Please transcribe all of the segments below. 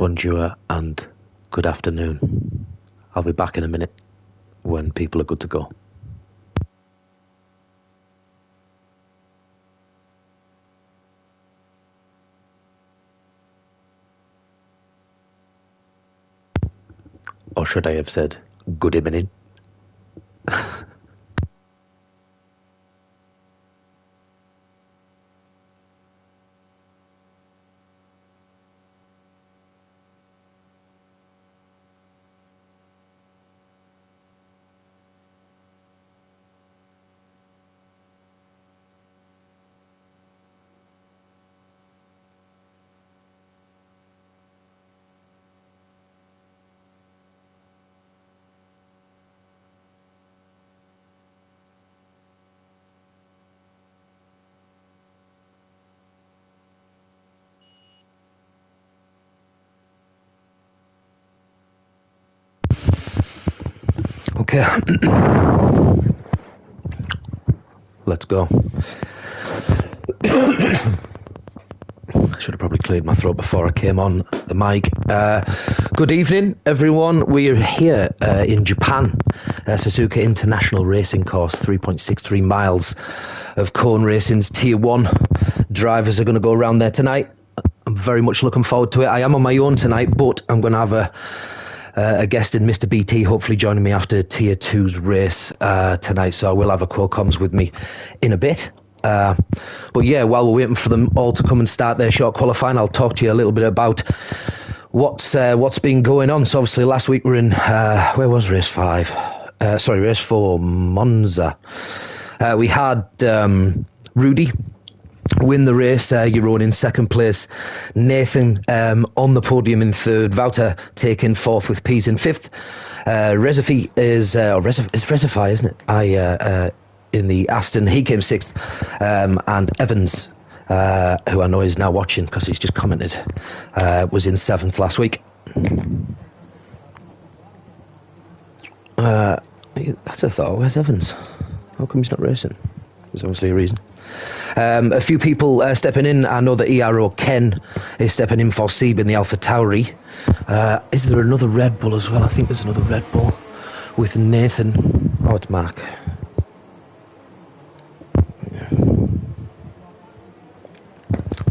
bonjour, and good afternoon. I'll be back in a minute when people are good to go. Or should I have said, good evening? Okay, let's go. I should have probably cleared my throat before I came on the mic. Good evening, everyone. We are here in Japan, Suzuka International Racing Course, 3.63 miles of cone racing's Tier 1. Drivers are going to go around there tonight. I'm very much looking forward to it. I am on my own tonight, but I'm going to have a guest in Mr. BT, hopefully joining me after Tier 2's race tonight, so I will have a quo-comms with me in a bit. But yeah, while we're waiting for them all to come and start their short qualifying, I'll talk to you a little bit about what's been going on. So obviously last week we're in, where was race 4, Monza. We had Rudy win the race, Jeroen in second place, Nathan on the podium in third, Wouter taking fourth with Pease in fifth. Rezafi is Rezafi, isn't it? In the Aston, he came sixth, and Evans, who I know is now watching because he's just commented, was in seventh last week. That's a thought. Where's Evans? How come he's not racing? There's obviously a reason. A few people stepping in. I know that ERO Ken is stepping in for Sieb in the Alpha Tauri. Is there another Red Bull as well? I think there's another Red Bull with Nathan. Oh, it's Mark.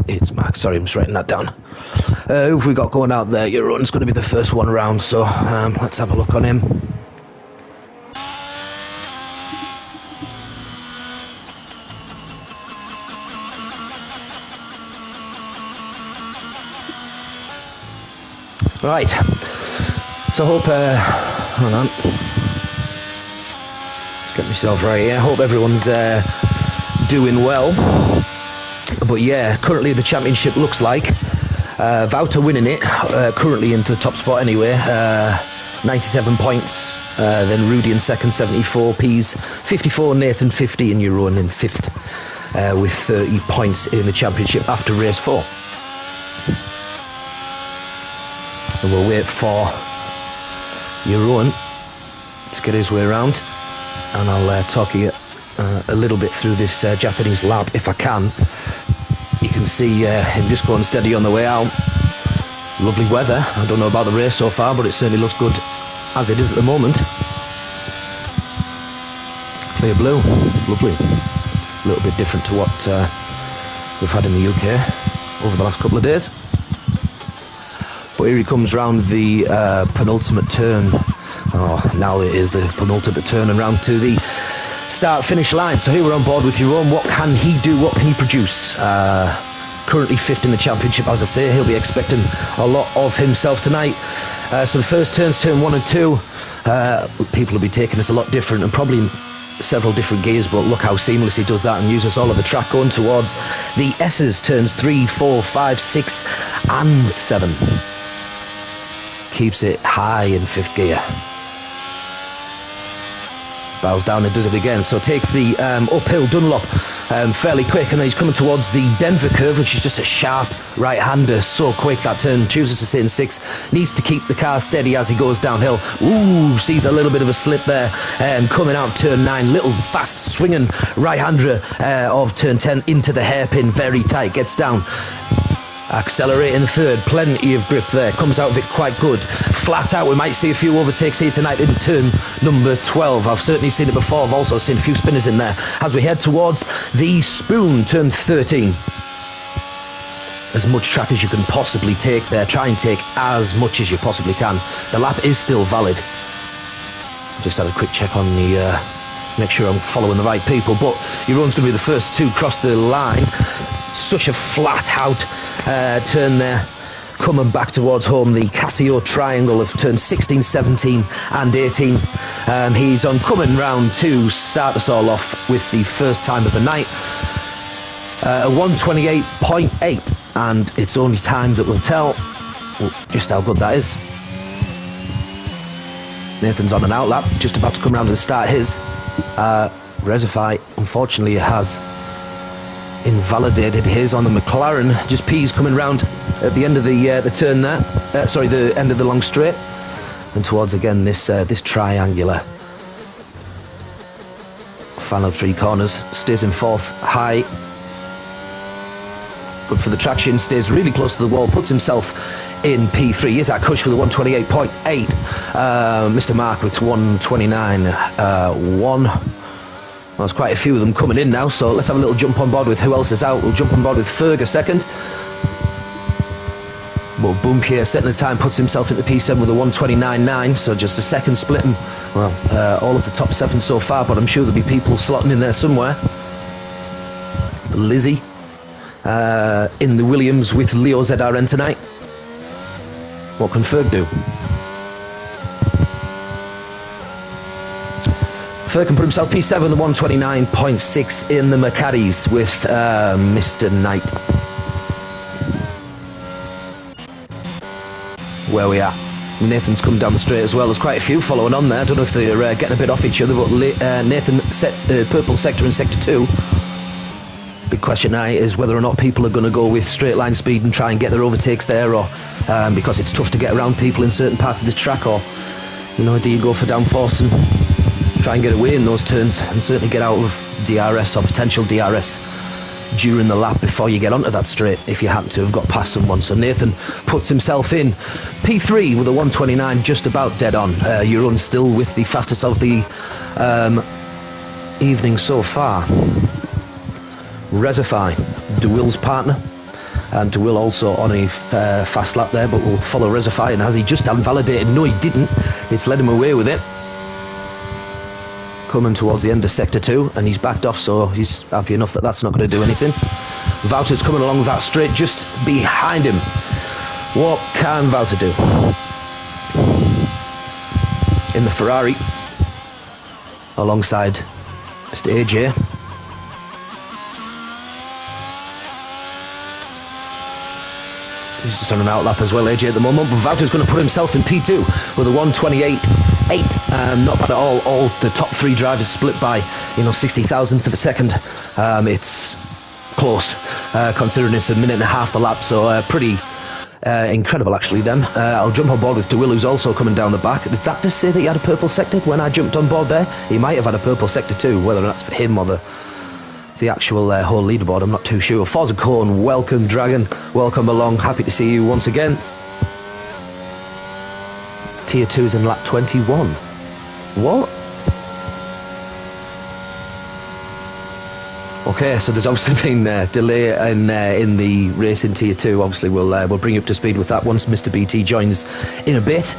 It's Mark. Sorry, I'm just writing that down. Who have we got going out there? Jeroen's going to be the first one round, so let's have a look on him. Right, so hope, hold on, let's get myself right here. Hope everyone's doing well. But yeah, currently the championship looks like Wouter winning it, currently into the top spot anyway, 97 points, then Rudy in second, 74, Pease 54, Nathan 50, and Jeroen in fifth with 30 points in the championship after race 4. And we'll wait for Jeroen to get his way around, and I'll talk you a little bit through this Japanese lab if I can. You can see him just going steady on the way out. Lovely weather. I don't know about the race so far, but it certainly looks good as it is at the moment. Clear blue, lovely. A little bit different to what we've had in the UK over the last couple of days. But here he comes round the penultimate turn. Oh, now it is the penultimate turn and round to the start-finish line. So here we're on board with Jeroen. What can he do? What can he produce? Currently fifth in the championship, as I say. He'll be expecting a lot of himself tonight. So the first turns, turn 1 and 2. People will be taking this a lot different and probably several different gears, but look how seamless he does that and uses all of the track going towards the S's. Turns 3, 4, 5, 6 and 7. Keeps it high in fifth gear. Bows down and does it again. So takes the uphill Dunlop fairly quick, and then he's coming towards the Denver curve, which is just a sharp right-hander. So quick that turn. Chooses to sit in sixth. Needs to keep the car steady as he goes downhill. Ooh, sees a little bit of a slip there. Coming out of turn 9. Little fast swinging right-hander of turn 10 into the hairpin. Very tight. Gets down. Accelerating third, plenty of grip there, comes out of it quite good. Flat out, we might see a few overtakes here tonight in turn number 12. I've certainly seen it before, I've also seen a few spinners in there. As we head towards the Spoon, turn 13. As much track as you can possibly take there, try and take as much as you possibly can. The lap is still valid. Just had a quick check on the, make sure I'm following the right people, but your own's going to be the first to cross the line. Such a flat out turn there, coming back towards home, the Casio triangle of turn 16, 17 and 18. He's on coming round to start us all off with the first time of the night, a 128.8, and it's only time that will tell just how good that is. Nathan's on an outlap, just about to come round and start his. Resify, unfortunately, has invalidated his on the McLaren. Just P's coming round at the end of the turn there. Sorry, the end of the long straight, and towards again this this triangular final three corners. Stays in fourth, high. Good for the traction. Stays really close to the wall. Puts himself in P3. Is that Cush with a 128.8. Mr. Mark with 129.1. Well, there's quite a few of them coming in now, so let's have a little jump on board with who else is out. We'll jump on board with Ferg a second. Well, Boompier setting the time, puts himself into P7 with a 129.9, so just a second splitting. Well, all of the top 7 so far, but I'm sure there'll be people slotting in there somewhere. Lizzie in the Williams with Leo ZRN tonight. What can Ferg do? Ferg can put himself P7, the 129.6 in the Macaddies with Mr. Knight. Where we are. Nathan's come down the straight as well. There's quite a few following on there. I don't know if they're getting a bit off each other, but Nathan sets purple sector in sector 2. Big question now is whether or not people are going to go with straight line speed and try and get their overtakes there, or because it's tough to get around people in certain parts of the track, or, you know, do you go for downforce and try and get away in those turns and certainly get out of DRS or potential DRS during the lap before you get onto that straight if you happen to have got past someone. So Nathan puts himself in P3 with a 129, just about dead on. Euron still with the fastest of the evening so far. Resify, DeWill's partner, and DeWill also on a fast lap there, but will follow Resify, and has he just invalidated? No, he didn't. It's led him away with it. Coming towards the end of sector 2, and he's backed off, so he's happy enough that that's not going to do anything. Wouter's coming along that straight just behind him. What can Wouter do? In the Ferrari, alongside Mr. AJ. He's just on an outlap as well, AJ, at the moment. But Wouter's going to put himself in P2 with a 128.8. Not bad at all. All the top 3 drivers split by, you know, 60,000th of a second. It's close, considering it's a minute and a half the lap. So pretty incredible, actually, then. I'll jump on board with DeWill, who's also coming down the back. Does that just say that he had a purple sector when I jumped on board there? He might have had a purple sector too, whether that's for him or the actual whole leaderboard, I'm not too sure. Forza Corn, welcome. Dragon, welcome along. Happy to see you once again. Tier 2 is in lap 21. What? Okay, so there's obviously been delay in the race in Tier 2. Obviously, we'll bring you up to speed with that once Mr. BT joins in a bit.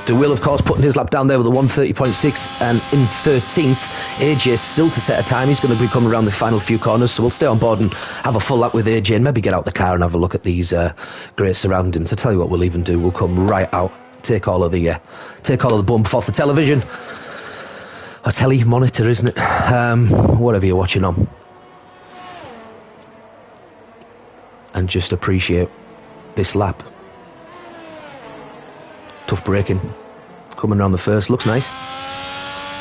DeWill, of course, putting his lap down there with a 130.6, and in 13th, AJ still to set a time. He's going to be coming around the final few corners, so we'll stay on board and have a full lap with AJ and maybe get out the car and have a look at these great surroundings. I tell you what, we'll even do. We'll come right out, take all of the bump off the television. Or telly monitor, isn't it? Whatever you're watching on. And just appreciate this lap. Tough braking, coming around the first, looks nice.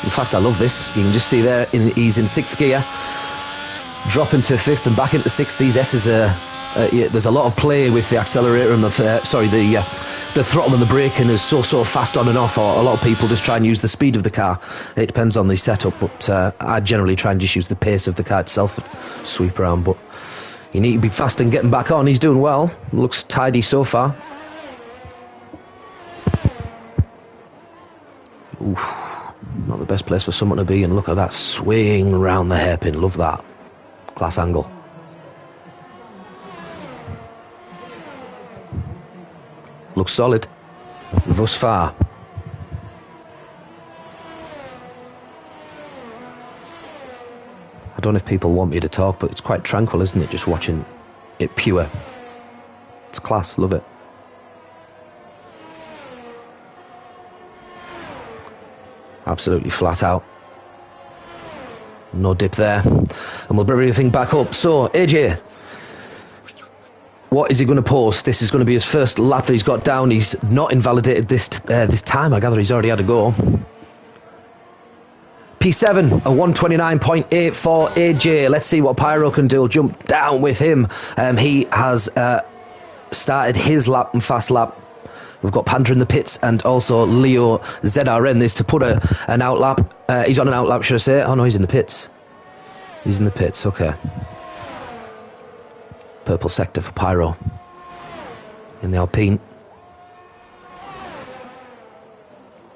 In fact, I love this. You can just see there, he's in 6th gear, dropping to 5th and back into 6th. These S's are, there's a lot of play with the accelerator and the throttle and the braking is so fast on and off, or a lot of people just try and use the speed of the car. It depends on the setup, but I generally try and just use the pace of the car itself and sweep around. But You need to be fast and getting back on. He's doing well. Looks tidy so far. Oof. Not the best place for someone to be, and look at that swing around the hairpin. Love that. Class angle. Looks solid thus far. I don't know if people want me to talk, but it's quite tranquil, isn't it? Just watching it pure. It's class. Love it. Absolutely flat out. No dip there. And we'll bring everything back up. So, AJ, what is he going to post? This is going to be his first lap that he's got down. He's not invalidated this time. I gather he's already had a go. P7, a 129.84 AJ. Let's see what Pyro can do. We'll jump down with him. He has started his lap and fast lap. We've got Panda in the pits and also Leo ZRN. This to put an out lap. He's on an out lap, should I say? Oh no, he's in the pits. He's in the pits, okay. Purple sector for Pyro in the Alpine.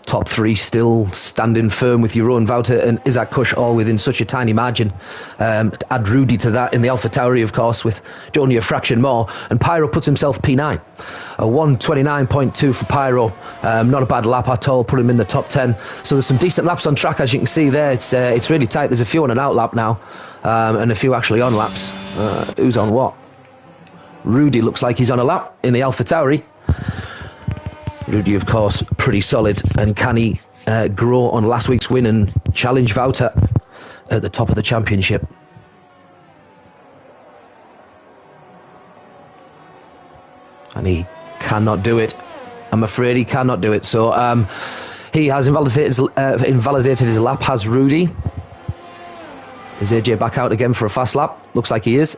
Top three still standing firm with Jeroen Wouter and Isaac Kush all within such a tiny margin. Add Rudy to that in the AlphaTauri, of course, with only a fraction more. And Pyro puts himself P9. A 129.2 for Pyro. Not a bad lap at all. Put him in the top 10. So there's some decent laps on track, as you can see there. It's really tight. There's a few on an out lap now, and a few actually on laps. Who's on what? Rudy looks like he's on a lap in the AlphaTauri. Rudy, of course, pretty solid. And can he grow on last week's win and challenge Wouter at the top of the championship? And he cannot do it. I'm afraid he cannot do it. So he has invalidated his lap, has Rudy. Is AJ back out again for a fast lap? Looks like he is.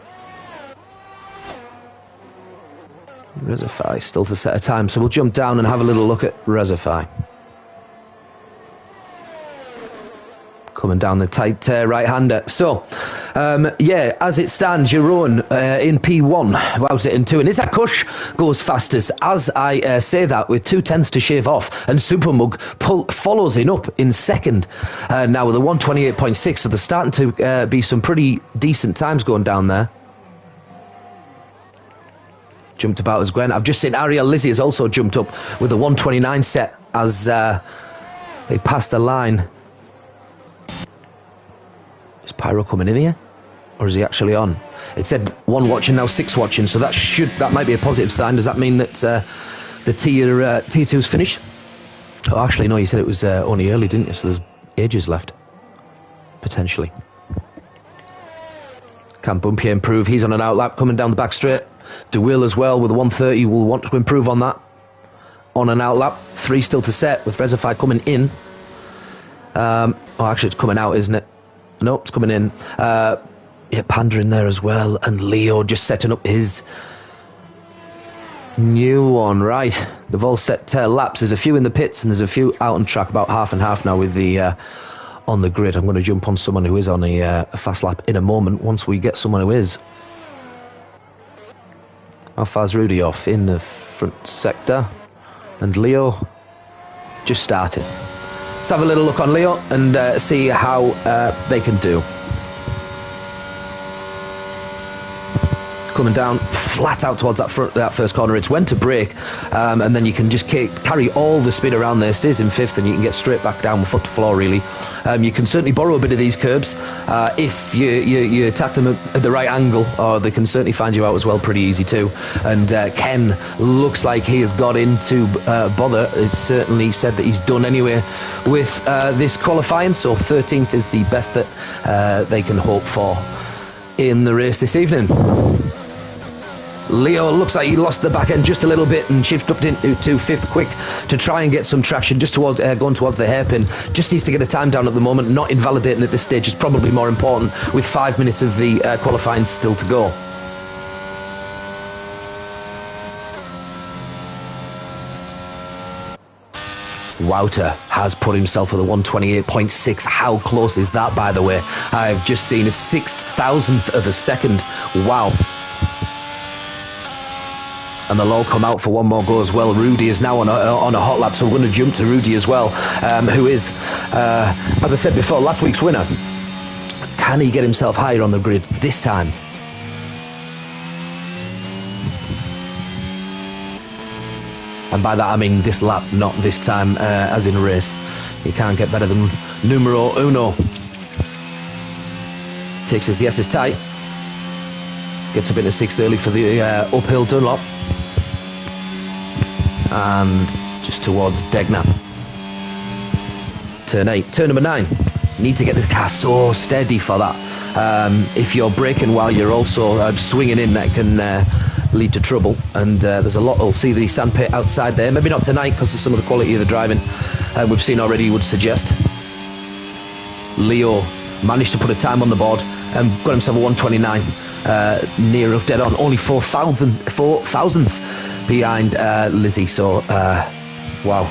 Rezify still to set a time, so we'll jump down and have a little look at Rezify. Coming down the tight right-hander. So, yeah, as it stands, Jeroen in P1, Wouter in 2, and Isaac Kush goes fastest. As I say that, with 2/10 to shave off, and Supermug follows in up in second. Now with a 128.6, so there's starting to be some pretty decent times going down there. Jumped about as Gwen. I've just seen Ariel Lizzie has also jumped up with a 129 set as they pass the line. Is Pyro coming in here? Or is he actually on? It said 1 watching, now 6 watching, so that might be a positive sign. Does that mean that the tier 2's finished? Oh, actually, no, you said it was only early, didn't you? So there's ages left, potentially. Can Bumpy improve? He's on an outlap coming down the back straight. De Will as well with a 130 will want to improve on that. On an outlap, 3 still to set with Rezify coming in. Oh, actually, it's coming out, isn't it? No, it's coming in. Yeah, Panda in there as well, and Leo just setting up his new one. Right, they've all set laps. There's a few in the pits and there's a few out on track, about half and half now with the on the grid. I'm going to jump on someone who is on a fast lap in a moment once we get someone who is. How far's Rudy off? In the front sector. And Leo just started. Let's have a little look on Leo and see how they can do. Coming down flat out towards that first corner. It's when to brake, and then you can just carry all the speed around there. Stays in 5th and you can get straight back down foot to floor, really. You can certainly borrow a bit of these curbs if you attack them at the right angle, or they can certainly find you out as well pretty easy too. And Ken looks like he has got into bother. It's certainly said that he's done anyway with this qualifying, so 13th is the best that they can hope for in the race this evening. Leo looks like he lost the back end just a little bit and shifted up into 5th quick to try and get some traction just towards going towards the hairpin. Just needs to get a time down at the moment. Not invalidating at this stage is probably more important with 5 minutes of the qualifying still to go. Wouter has put himself with a 128.6. How close is that, by the way? I've just seen a 6,000th of a second. Wow. and they'll all come out for one more go as well. Rudy is now on a hot lap, so we're going to jump to Rudy as well, who is, as I said before, last week's winner. Can he get himself higher on the grid this time? And by that I mean this lap, not this time as in race. He can't get better than numero uno. Takes his yes is tight. Gets up into 6th early for the uphill Dunlop. And just towards Degner. Turn 8. Turn number 9. Need to get this car so steady for that. If you're braking while you're also swinging in, that can lead to trouble. And there's a lot. We'll see the sandpit outside there. Maybe not tonight because of some of the quality of the driving we've seen already would suggest. Leo managed to put a time on the board and got himself a 1:29, near enough dead on. Only 4,000th behind Lizzie. So wow.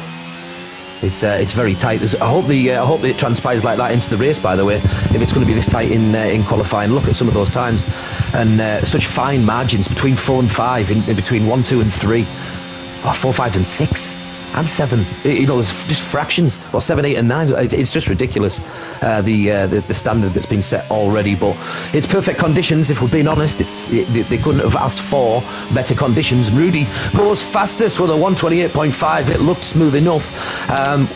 It's very tight. I hope it transpires like that into the race. By the way, if it's going to be this tight in qualifying, look at some of those times, and such fine margins between 4 and 5, in between 1, 2, and 3, 4, 5, and 6. And 7, you know, there's just fractions. Well, 7, 8, and 9. It's just ridiculous, the standard that's been set already. But it's perfect conditions. If we're being honest, they couldn't have asked for better conditions. Rudy goes fastest with a 1:28.5. It looked smooth enough.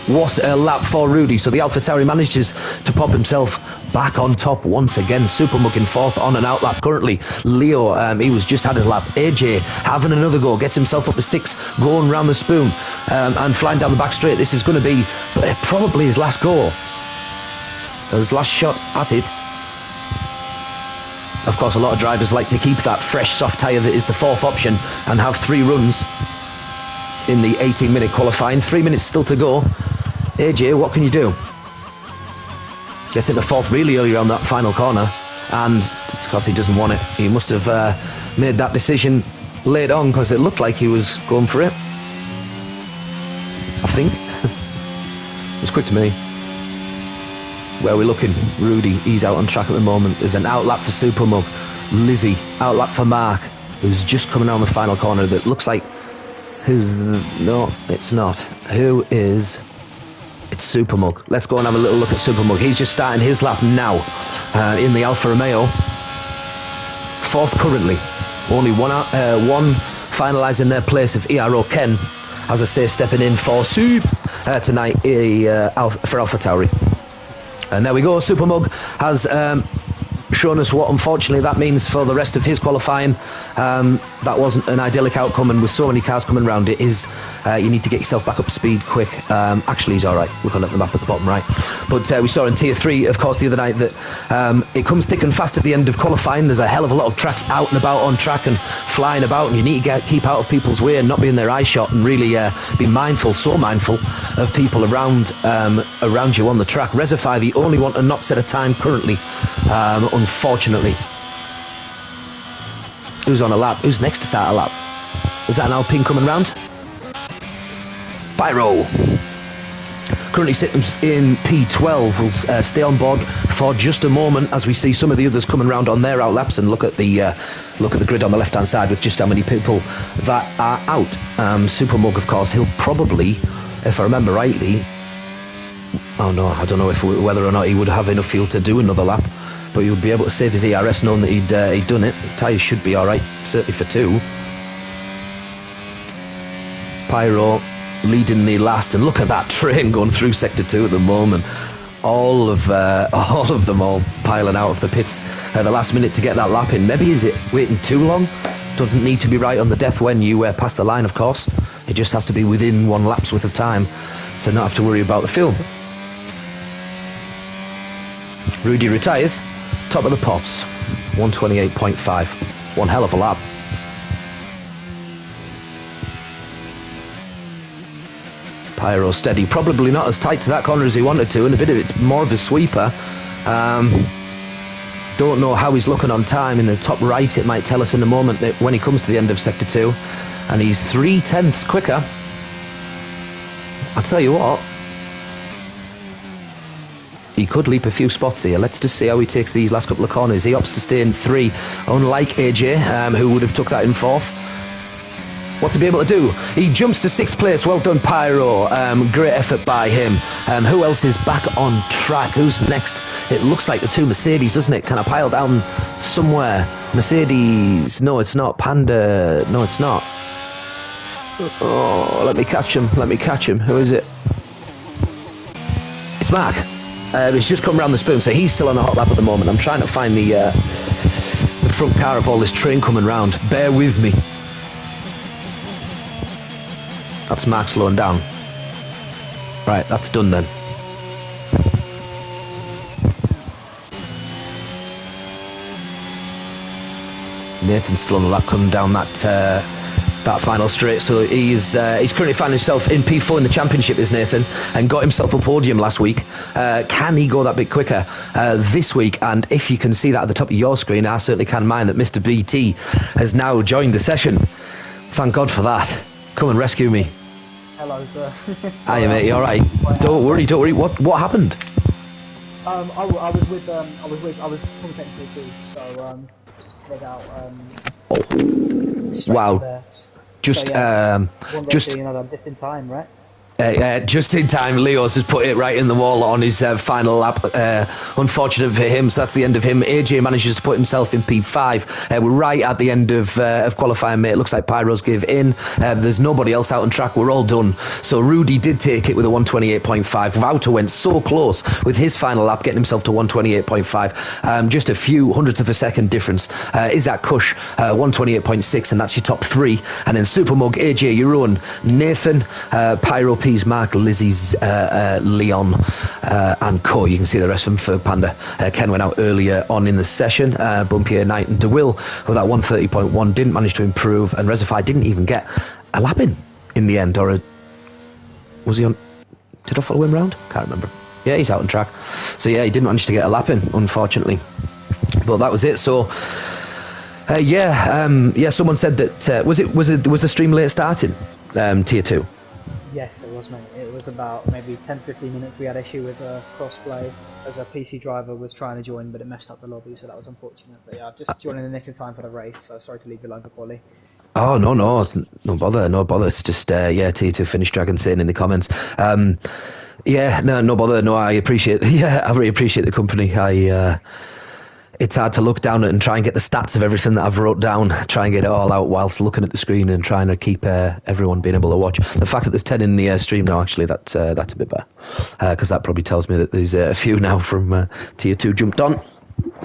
What a lap for Rudy. So the AlphaTauri manages to pop himself back on top once again. Supermug in 4th on an out lap currently. Leo, he was just had a lap. AJ having another go, gets himself up the sticks, going round the spoon. And flying down the back straight. This is going to be probably his last go, his last shot at it. Of course, a lot of drivers like to keep that fresh soft tyre that is the 4th option and have 3 runs in the 18-minute qualifying. 3 minutes still to go. AJ, what can you do? Gets into 4th really early on that final corner, and it's because he doesn't want it. He must have made that decision late on because it looked like he was going for it. I think. It was quick to me. Where are we looking? Rudy, he's out on track at the moment. There's an outlap for Supermug. Lizzie, outlap for Mark, who's just coming down the final corner. That looks like... No, it's not. Who is... It's Supermug. Let's go and have a little look at Supermug. He's just starting his lap now in the Alfa Romeo. 4th currently. Only one finalising their place of ERO Ken. As I say, stepping in for Soup tonight for AlphaTauri. And there we go. Supermug has shown us what, unfortunately, that means for the rest of his qualifying. That wasn't an idyllic outcome, and with so many cars coming around, it is you need to get yourself back up to speed quick. Actually, he's all right. Looking at the map at the bottom right. But we saw in Tier 3, of course, the other night that it comes thick and fast at the end of qualifying. There's a hell of a lot of tracks out and about on track and flying about, and you need to keep out of people's way and not be in their eye shot, and really be mindful, so mindful of people around you on the track. Resify, the only one to not set a time currently, unfortunately. Who's on a lap? Who's next to start a lap? Is that an Alpine coming round? Pyro. Currently sitting in P12. We'll stay on board for just a moment as we see some of the others coming round on their out laps and look at the grid on the left-hand side with just how many people that are out. Supermug, of course, he'll probably, if I remember rightly, oh no, I don't know whether or not he would have enough fuel to do another lap. But he would be able to save his ERS knowing that he'd done it. The tyres should be alright, certainly for 2. Pyro leading the last, and look at that train going through Sector 2 at the moment. All of them all piling out of the pits at the last minute to get that lap in. Maybe is it waiting too long? Doesn't need to be right on the death when you pass the line, of course. It just has to be within 1 lap's worth of time, so not have to worry about the fuel. Rudy retires. Top of the pops, 1:28.5. One hell of a lap. Pyro steady, probably not as tight to that corner as he wanted to, and a bit of it's more of a sweeper. Don't know how he's looking on time. In the top right, it might tell us in a moment that when he comes to the end of Sector 2, and he's 3/10 quicker. I'll tell you what, he could leap a few spots here. Let's just see how he takes these last couple of corners. He opts to stay in 3, unlike AJ, who would have took that in 4th. what to be able to do. He jumps to 6th place. Well done, Pyro. Great effort by him. Who else is back on track? Who's next? It looks like the two Mercedes, doesn't it? Can I pile down somewhere? Mercedes. No, it's not. Panda. No, it's not. Oh, let me catch him. Let me catch him. Who is it? It's Mark. He's just come round the spoon, so he's still on a hot lap at the moment. I'm trying to find the front car of all this train coming round. Bear with me. That's Mark slowing down. Right, that's done then. Nathan's still on the lap coming down that final straight, so he's currently finding himself in P4 in the championship, is Nathan, and got himself a podium last week. Can he go that bit quicker this week? And if you can see that at the top of your screen, I certainly can mine, that Mr. BT has now joined the session. Thank God for that. Come and rescue me. Hello, sir. Hiya, mate. You all right? Don't worry. What happened? I was commentating too, so just read out. Wow. There. Just another just in time, right? Just in time, Leo's has put it right in the wall on his final lap. Unfortunate for him, so that's the end of him. AJ manages to put himself in P5. We're right at the end of qualifying, mate. It looks like Pyro's give in. There's nobody else out on track. We're all done. So Rudy did take it with a 128.5. Wouter went so close with his final lap, getting himself to 128.5. Just a few hundredths of a second difference. Isaac Kush, 128.6, and that's your top three. And then Supermug, AJ, Jeroen, Nathan, Pyro, P's, Mark, Lizzie's, Leon, and Co. You can see the rest of them for Panda. Ken went out earlier on in the session. Bumpier, Knight, and DeWill with that 130.1 didn't manage to improve, and Resify didn't even get a lap in the end, or was he on? Did I follow him round? Can't remember. Yeah, he's out on track. So yeah, he didn't manage to get a lap in, unfortunately. But that was it. So someone said that was the stream late starting tier 2. Yes, it was, mate. It was about maybe 10-15 minutes. We had issue with crossplay as a PC driver was trying to join, but it messed up the lobby, so that was unfortunate. But yeah, I've just joined in the nick of time for the race, so sorry to leave you alone for quali. Oh, no bother. It's just, tier 2 finish, Dragon saying in the comments. No bother. No, I really appreciate the company. It's hard to look down at and try and get the stats of everything that I've wrote down, try and get it all out whilst looking at the screen and trying to keep everyone being able to watch. The fact that there's 10 in the stream now, actually, that's a bit better, because that probably tells me that there's a few now from tier 2 jumped on.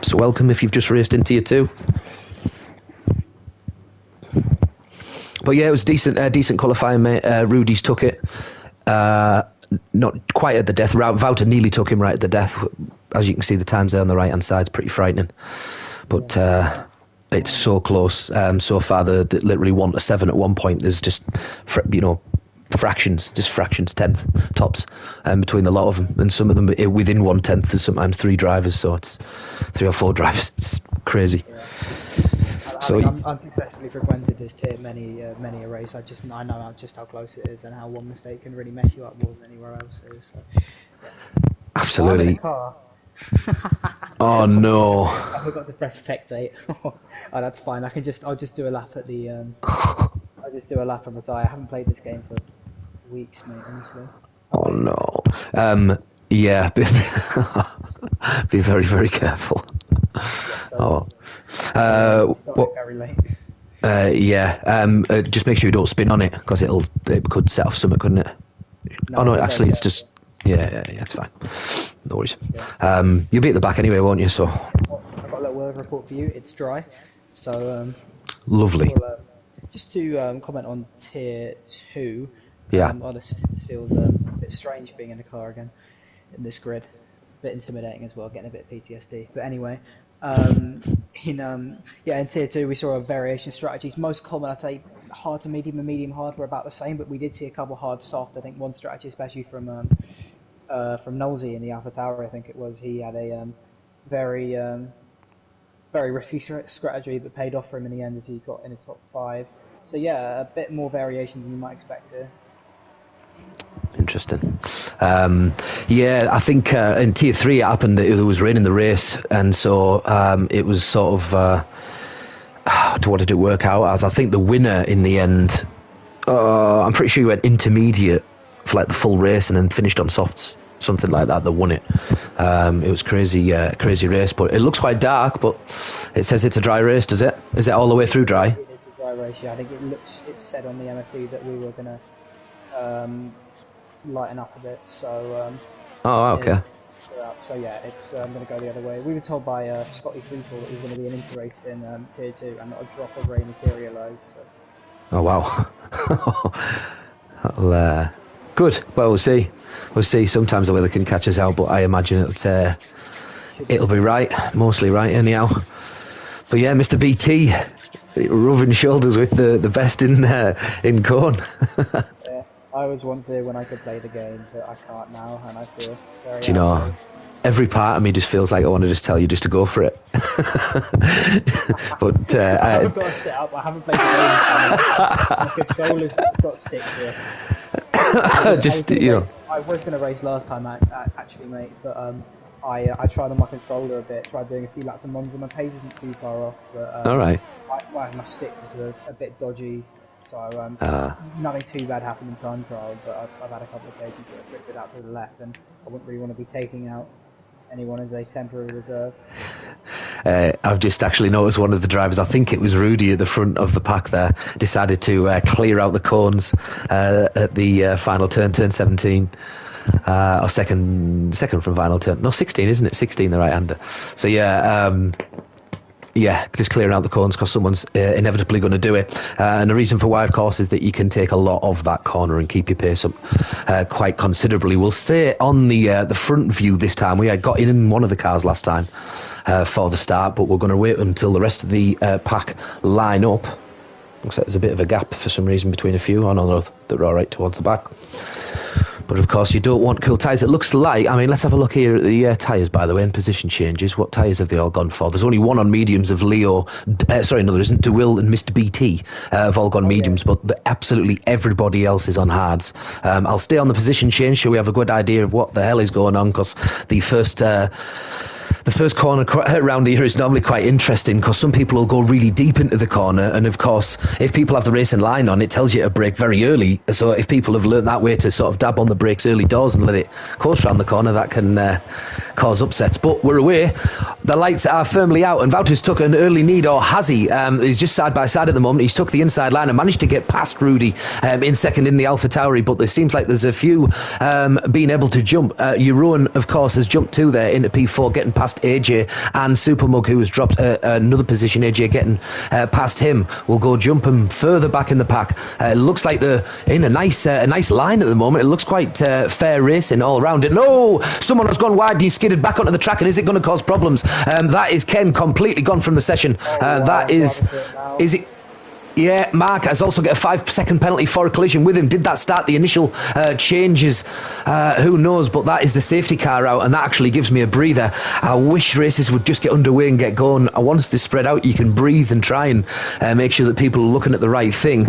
So welcome if you've just raced in tier 2. But yeah, it was decent qualifying, mate. Rudy's took it. Not quite at the death. Wouter nearly took him right at the death. As you can see, the times there on the right hand side is pretty frightening. But it's so close. So far, the literally 1 to 7 at one point. There's just fractions, tenth tops between the lot of them, and some of them within 1/10. There's sometimes 3 drivers, so it's 3 or 4 drivers. It's crazy. Yeah. So I've successfully frequented this tier many a race. I know just how close it is and how one mistake can really mess you up more than anywhere else is. So, yeah. Absolutely. I'm in a car. Oh no! I forgot to press spectate. Oh, that's fine. I'll just do a lap at the. I'll just do a lap and retire. I haven't played this game for weeks, mate. Honestly. Oh no! Yeah. Be very, very careful. Yes, very late. Just make sure you don't spin on it, because it could set off something, couldn't it? No, actually, it's just it's fine. No worries. Yeah. You'll be at the back anyway, won't you? So I've got a little weather report for you. It's dry, so lovely. Just to comment on tier 2. Yeah. This feels a bit strange being in the car again in this grid. A bit intimidating as well, getting a bit of PTSD. But anyway, in tier 2 we saw a variation of strategies. Most common, I'd say, hard to medium and medium hard were about the same, but we did see a couple hard soft. I think one strategy, especially from Nolsey in the Alpha Tower, I think it was, he had a very risky strategy, but paid off for him in the end as he got in the top 5. So yeah, a bit more variation than you might expect here. Interesting. I think in tier 3 it happened that there was rain in the race, and so it was sort of what did it work out as? I think the winner in the end I'm pretty sure he went intermediate for like the full race and then finished on softs, something like that. That won it. It was crazy race, but it looks quite dark. But it says it's a dry race, does it? Is it all the way through dry? It is a dry race. Yeah, I think it said on the MFD that we were going to lighten up a bit. So. Oh, okay. So yeah, it's going to go the other way. We were told by Scotty Freefall that it was going to be an inter-race in Tier 2 and not a drop of rain materialised. So. Oh, wow. Well, good. Well, we'll see. We'll see. Sometimes the weather can catch us out, but I imagine it'll be right. Mostly right, anyhow. But yeah, Mr. BT, rubbing shoulders with the best in Corn. Yeah, I was once here when I could play the game, but I can't now, and I feel very. Do you know? Every part of me just feels like I want to just tell you just to go for it. But I haven't got a setup. I haven't played the game. My controller's got stick to it. Just you know. I was going to race last time, actually, mate, but I tried on my controller a bit. Tried doing a few laps of Monza. My pace isn't too far off, but all right. My stick was a bit dodgy. So nothing too bad happened in time trial, but I've had a couple of occasions where I flipped it out to the left, and I wouldn't really want to be taking out anyone as a temporary reserve. I've just actually noticed one of the drivers, I think it was Rudy at the front of the pack there, decided to clear out the cones at the final turn 17. Or second from final turn. No, 16, isn't it? 16, the right-hander. So yeah, just clearing out the cones because someone's inevitably going to do it. And the reason for why, of course, is that you can take a lot of that corner and keep your pace up quite considerably. We'll stay on the front view this time. We had got in one of the cars last time for the start, but we're going to wait until the rest of the pack line up. Looks like there's a bit of a gap for some reason between a few. I know they're all right towards the back. But of course, you don't want cool tyres. It looks like, I mean, let's have a look here at the tyres, by the way, and position changes. What tyres have they all gone for? There's only one on mediums of Leo. Sorry, no, there isn't. DeWill and Mr. BT have all gone mediums, but absolutely everybody else is on hards. I'll stay on the position change so we have a good idea of what the hell is going on, because the first corner around here is normally quite interesting because some people will go really deep into the corner, and of course if people have the racing line on, it tells you to brake very early. So if people have learnt that way to sort of dab on the brakes early doors and let it coast around the corner, that can cause upsets. But we're away, the lights are firmly out, and Wouters took an early lead, or has he? He's just side by side at the moment. He's took the inside line and managed to get past Rudy in second in the Alpha Tauri, but there seems like there's a few being able to jump. Jeroen, of course, has jumped two there into P4, getting past AJ, and Supermug, who has dropped another position. AJ getting past him will go jumping further back in the pack. It looks like they're in a nice line at the moment. It looks quite fair racing all around it. No, someone has gone wide and he skidded back onto the track, and is it going to cause problems? That is Ken completely gone from the session. That is it? Yeah, Mark has also got a 5-second penalty for a collision with him. Did that start the initial changes? Who knows? But that is the safety car out, and that actually gives me a breather. I wish races would just get underway and get going. Once they spread out, you can breathe and try and make sure that people are looking at the right thing.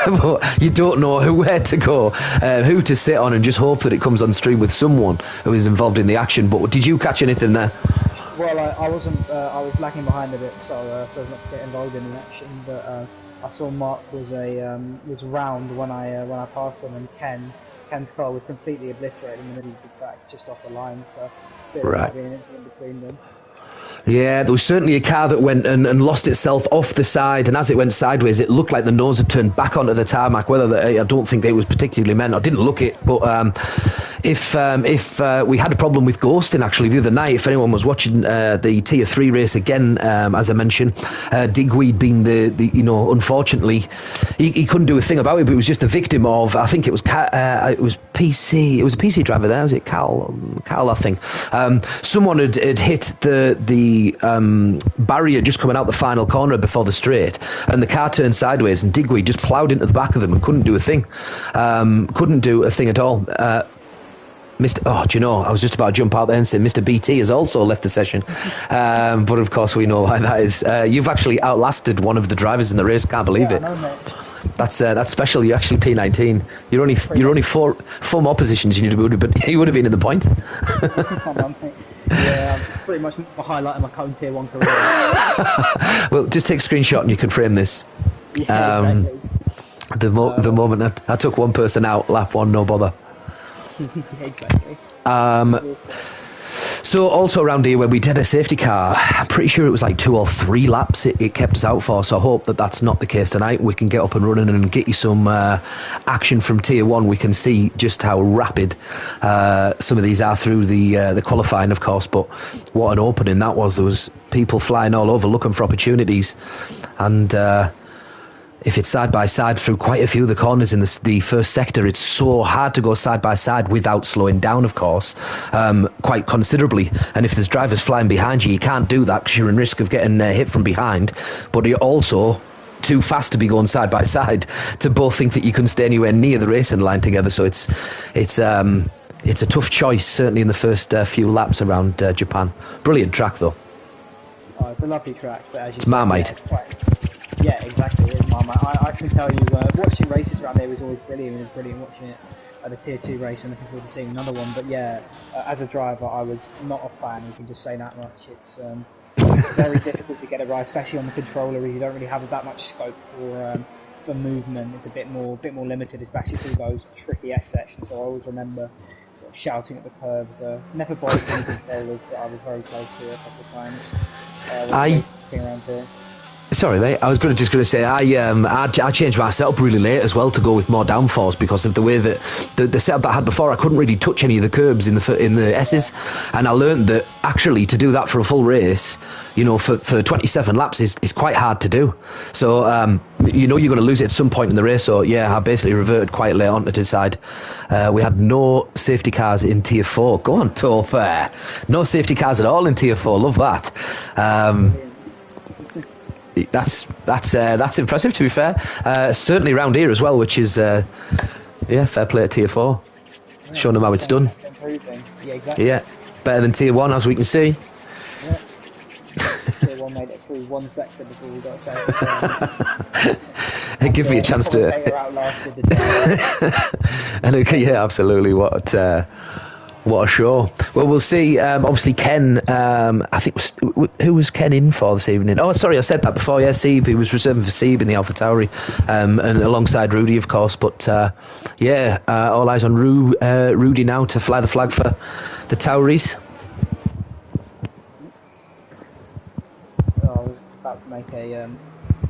But you don't know where to go, who to sit on, and just hope that it comes on stream with someone who is involved in the action. But did you catch anything there? Well, I wasn't. I was lagging behind a bit, so as not to get involved in the action. But I saw Mark was round when I passed him, and Ken's car was completely obliterated in the middle of the track, just off the line. So there might be an incident between them. Yeah, there was certainly a car that went and lost itself off the side, and as it went sideways, it looked like the nose had turned back onto the tarmac. I don't think it was particularly meant. I didn't look it, but if we had a problem with ghosting actually the other night, if anyone was watching the Tier 3 race again, as I mentioned, Digweed being the unfortunately he couldn't do a thing about it, but he was just a victim of, I think it was PC. It was a PC driver there. Was it Cal, I think. Someone had hit the barrier just coming out the final corner before the straight, and the car turned sideways, and Digweed just ploughed into the back of them and couldn't do a thing. Couldn't do a thing at all. Do you know, I was just about to jump out there and say Mr. BT has also left the session. But of course we know why that is. You've actually outlasted one of the drivers in the race. Can't believe it. I know, mate. That's special. You're actually P19. You're only four more positions you would have been in the point. Yeah, pretty much my highlight of my current Tier 1 career. Well, just take a screenshot and you can frame this. Yeah, exactly. The moment I took one person out, lap one, no bother. Exactly. So also around here where we did a safety car, I'm pretty sure it was like 2 or 3 laps it kept us out for, so I hope that that's not the case tonight. We can get up and running and get you some action from Tier 1. We can see just how rapid some of these are through the qualifying, of course, but what an opening that was. There was people flying all over looking for opportunities, and if it's side by side through quite a few of the corners in the first sector, it's so hard to go side by side without slowing down, of course, quite considerably. And if there's drivers flying behind you, you can't do that because you're in risk of getting hit from behind. But you're also too fast to be going side by side to both think that you can stay anywhere near the racing line together. So it's a tough choice, certainly in the first few laps around Japan. Brilliant track, though. Oh, it's a lovely track, but as you It's Marmite. Yeah, exactly. It is Marmite. I can tell you, watching races around there was always brilliant. It was brilliant watching it at the Tier 2 race. I'm looking forward to seeing another one. But yeah, as a driver, I was not a fan. You can just say that much. It's very difficult to get it right, especially on the controller. You don't really have that much scope for movement. It's a bit more limited, especially through those tricky S sections. So I always remember sort of shouting at the curves. Never broken any controllers, but I was very close to it a couple of times. Around here. Sorry, mate. I was just going to say I changed my setup really late as well to go with more downforce because of the way that the setup that I had before. I couldn't really touch any of the curbs in the S's, and I learned that actually to do that for a full race, you know, for 27 laps is quite hard to do. So you know you're going to lose it at some point in the race. So yeah, I basically reverted quite late on to decide. We had no safety cars in Tier 4. Go on, Topher. No safety cars at all in Tier 4. Love that. That's impressive, to be fair. Certainly around here as well, which is fair play to Tier 4. Yeah, showing them how it's done. Yeah, exactly. Yeah, better than Tier 1, as we can see. Yeah. Tier 1 made it through one sector before we got saved. It gives me a chance to. And yeah, absolutely. What a show. Well, we'll see. Obviously, Ken, I think, who was Ken in for this evening? Oh, sorry, I said that before. Yeah, Seeb. He was reserving for Seeb in the AlphaTauri, and alongside Rudy, of course. But, all eyes on Rudy now to fly the flag for the Tauris. Oh, I was about to make you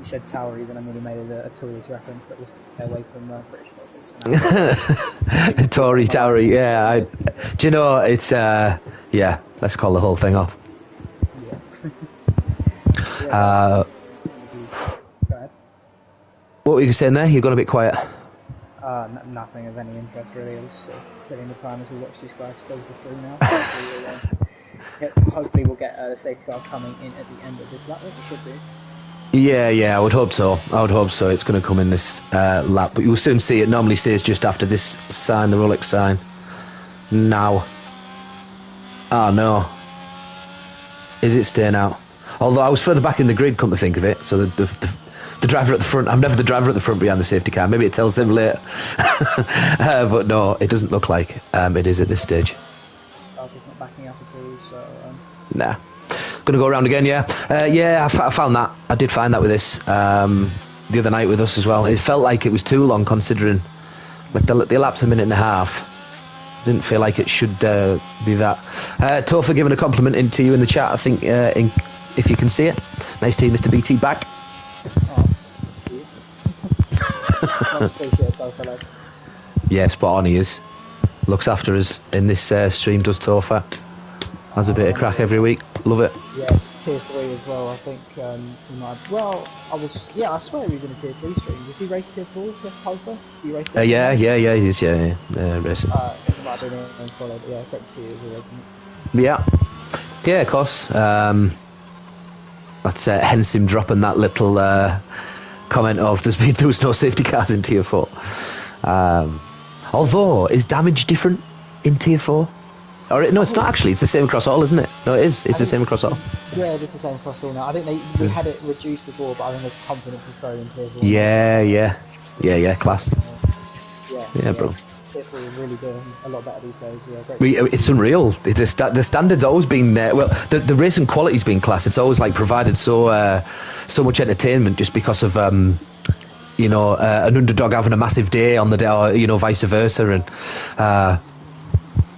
said Tauris, and I really made a Tories reference, but just away from British focus. Tory, yeah. Do you know, it's, let's call the whole thing off. Yeah. Go ahead. What were you saying there? You've gone a bit quiet. Nothing of any interest, really. I was filling the time as we watch these guys filter through now. Hopefully we'll get the safety car coming in at the end of this lap. It should be. Yeah, I would hope so. It's going to come in this lap, but you'll soon see. It normally says just after this sign, the Rolex sign. Now. Oh, no. Is it staying out? Although I was further back in the grid, come to think of it. So the driver at the front, I'm never the driver at the front behind the safety car. Maybe it tells them later. But no, it doesn't look like it is at this stage. It's not backing up at all, so... Nah. Going to go around again, yeah. I found that. I did find that with this the other night with us as well. It felt like it was too long considering like the lap's a minute and a half. Didn't feel like it should be that. Topher giving a compliment into you in the chat, I think, if you can see it. Nice to see Mr. BT back. Oh, that's cute. Much appreciated, Topher. Yeah, spot on he is. Looks after us in this stream, does Topher. Has a bit of crack every week. Love it. Yeah, Tier 3 as well. I think he might have, I swear he was in a Tier 3 stream. Was he race Tier 4 with Topher? You raced Tier 4? Yeah, he is, racing. He might have been in followed. Yeah, great to see you as well. Yeah, of course. That's hence him dropping that little comment of there was no safety cars in Tier 4. Although, is damage different in Tier 4? No, it's not actually. It's the same across all, isn't it? No, it is. It's the same across all. Yeah, it's the same across all now. I think we had it reduced before, but I think there's confidence is growing in Tier 4. Yeah, class. Yeah, bro. Tier 4 is really doing a lot better these days. Yeah, great. It's unreal. The standard's always been the racing quality's been class. It's always like provided so much entertainment just because of an underdog having a massive day on the day, or, vice versa. And